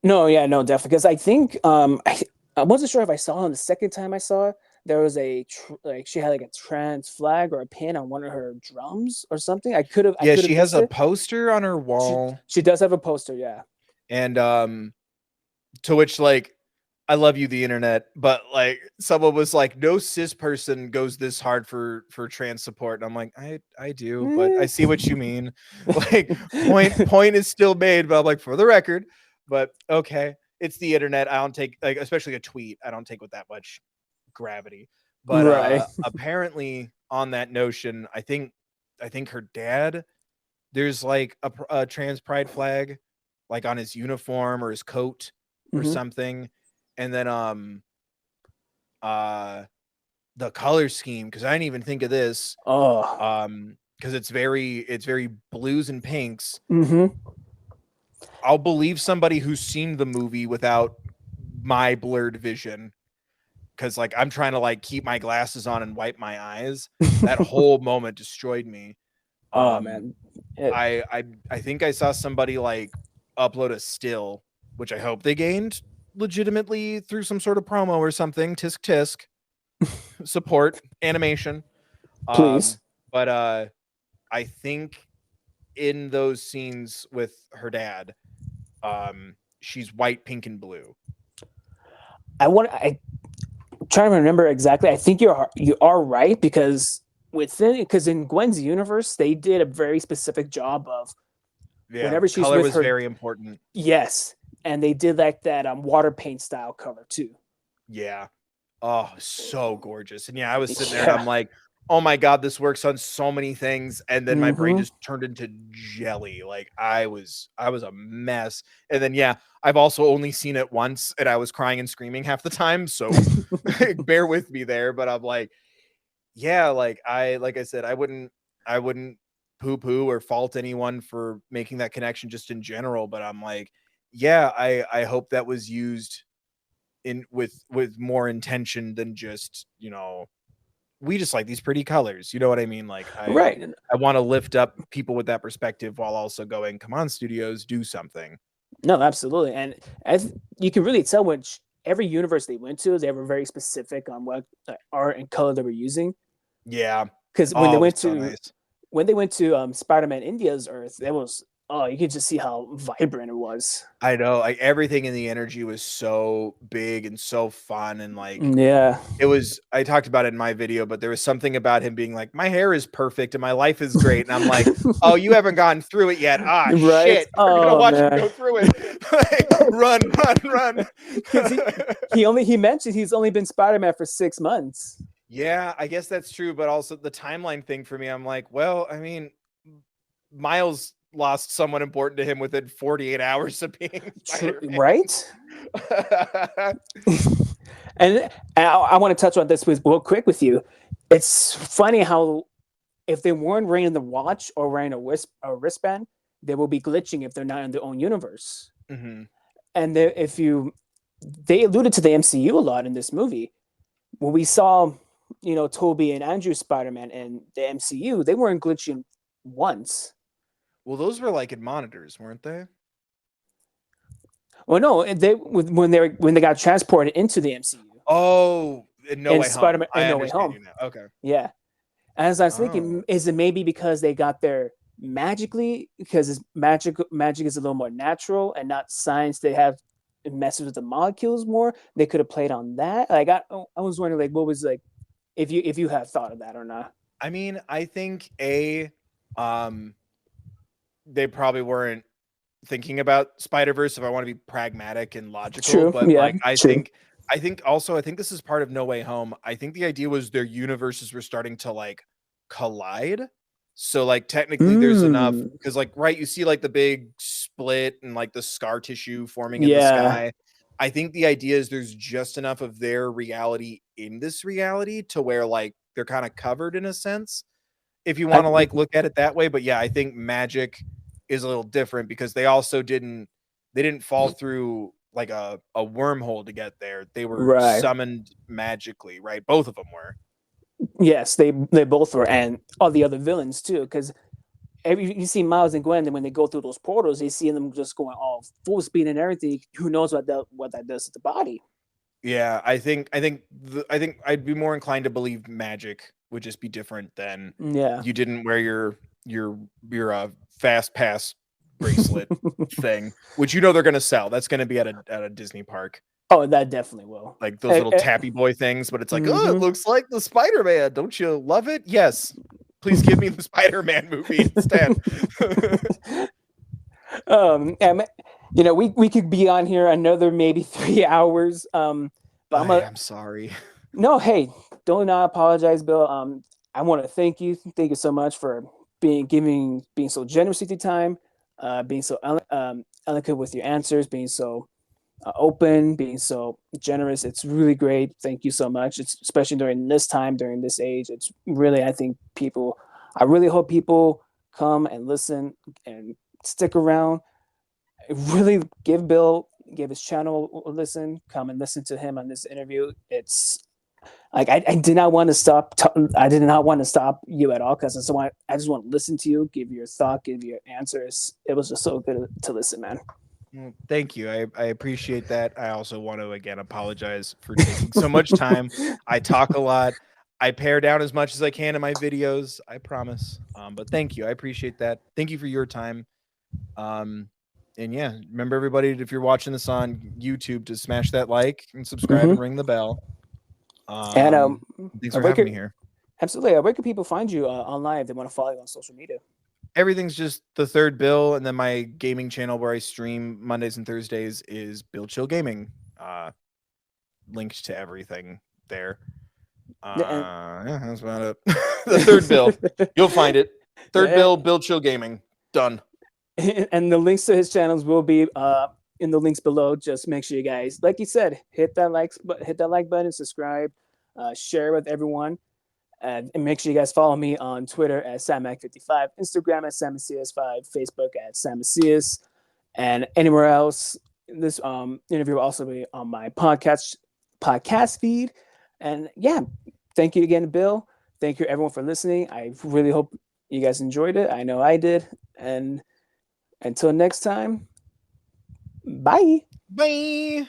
No, definitely, because I think I wasn't sure if I saw it the second time I saw it. There was she had like a trans flag or a pin on one of her drums or something. I could have. Yeah, she has a poster on her wall. She does have a poster, yeah. And to which like, I love you, the internet, but like someone was like, no cis person goes this hard for trans support. And I'm like, I do, but I see what you mean. Like point is still made, but I'm like, for the record, but okay, it's the internet. I don't take, like, especially a tweet, I don't take with that much gravity. But apparently on that notion, I think her dad, there's like a trans pride flag like on his uniform or his coat or something. And then the color scheme, because I didn't even think of this. Because it's very blues and pinks. I'll believe somebody who's seen the movie without my blurred vision, because like I'm trying to like keep my glasses on and wipe my eyes. That whole moment destroyed me. Man, I think I saw somebody like upload a still, which I hope they gained legitimately through some sort of promo or something. Tisk support animation, please. But I think in those scenes with her dad, she's white, pink, and blue. I'm trying to remember exactly. I think you are right, because in Gwen's universe, they did a very specific job of whenever she's color with was her, very important. Yes. And they did like that water paint style color too. Yeah. Oh, so gorgeous. And yeah, I was sitting there and I'm like, oh my God, this works on so many things. And then my brain just turned into jelly. Like I was a mess. And then, yeah, I've also only seen it once and I was crying and screaming half the time. So bear with me there. But I'm like, yeah, like I said, I wouldn't poo-poo or fault anyone for making that connection just in general, but I'm like, yeah, I hope that was used in with more intention than just, we just like these pretty colors. You know what I mean? Like Right. I want to lift up people with that perspective while also going, come on, studios, do something. No, absolutely. And you can really tell which every universe they went to, they were very specific on what art and color they were using. Yeah. Because Oh, it was so nice. when they went to Spider-Man India's Earth, it was you could just see how vibrant it was. I know, like everything in the energy was so big and so fun, and like Yeah. it was. I talked about it in my video, but there was something about him being like, "My hair is perfect and my life is great," and I'm like, "Oh, you haven't gone through it yet? Ah, Right. shit! We're gonna Oh, watch him man. go through it. Like, run!" 'Cause he mentioned he's only been Spider-Man for 6 months. Yeah, I guess that's true, but also the timeline thing for me, I'm like, well, I mean, Miles lost someone important to him within 48 hours of being Spider-Man. Right? And I want to touch on this real quick with you. It's funny how if they weren't wearing the watch or wearing a wristband, they will be glitching if they're not in their own universe. Mm-hmm. And they alluded to the MCU a lot in this movie. When we saw, Toby and Andrew Spider-Man in the MCU, they weren't glitching once. Well, those were like in monitors, weren't they? Well, no, when they got transported into the MCU. Oh, No Way Home. Spider-Man I No Way understand Home. you now. Okay. Yeah. As I was thinking, is it maybe because they got there magically? Because it's magic is a little more natural and not science. They have it messes with the molecules more. They could have played on that. Like I was wondering, like, what was like, if you have thought of that or not. I mean, I think they probably weren't thinking about Spider-Verse if I want to be pragmatic and logical. True. But Yeah, like I true. think also I think this is part of No Way Home. I think the idea was their universes were starting to like collide. So like technically there's enough because like right, you see like the big split and like the scar tissue forming in the sky. I think the idea is there's just enough of their reality in this reality to where like they're kind of covered in a sense, if you want to like look at it that way. But yeah, I think magic is a little different because they also didn't fall through like a wormhole to get there. They were summoned magically, right? Both of them were. Yes, they both were, and all the other villains too. Because you see Miles and Gwen, and when they go through those portals, you see them just going all full speed and everything. Who knows what that does to the body? Yeah, I think I'd be more inclined to believe magic would just be different than you didn't wear your fast pass bracelet thing, which they're gonna sell. That's gonna be at a Disney park. Oh, that definitely will. Like those little tappy boy things, but it's like, oh, it looks like the Spider-Man. Don't you love it? Yes. Please give me the Spider-Man movie instead. We could be on here another maybe 3 hours. But I'm sorry. No, hey, don't apologize, Bill. I want to thank you. Thank you so much for being so generous with your time, being so eloquent with your answers, being so open, being so generous. It's really great. Thank you so much. It's especially during this time, during this age. It's really, I really hope people come and listen and stick around. Really give his channel a listen. Come and listen to him on this interview. It's like I did not want to stop. I did not want to stop you at all because I just want to listen to you, give your thought, give your answers. It was just so good to listen, man. Thank you. I appreciate that. I also want to again apologize for taking so much time. I talk a lot. I pare down as much as I can in my videos. I promise. But thank you. I appreciate that. Thank you for your time. And yeah, remember everybody, if you're watching this on YouTube, to smash that like and subscribe and ring the bell. And thanks for having me here. Absolutely. Where can people find you online if they want to follow you on social media? Everything's just Thethirdbill, and then my gaming channel where I stream Mondays and Thursdays is Bill Chill Gaming. Linked to everything there. Yeah, that's about it. Thethirdbill. You'll find it. Thethirdbill, Bill Chill Gaming. Done. And the links to his channels will be in the links below. Just make sure you guys, like you said, hit that like button, subscribe, share with everyone. And make sure you guys follow me on Twitter at SamMac55, Instagram at SamMacias5, Facebook at SamMacias, and anywhere else. This interview will also be on my podcast feed. And yeah, thank you again, Bill. Thank you everyone for listening. I really hope you guys enjoyed it. I know I did. And until next time, bye. Bye.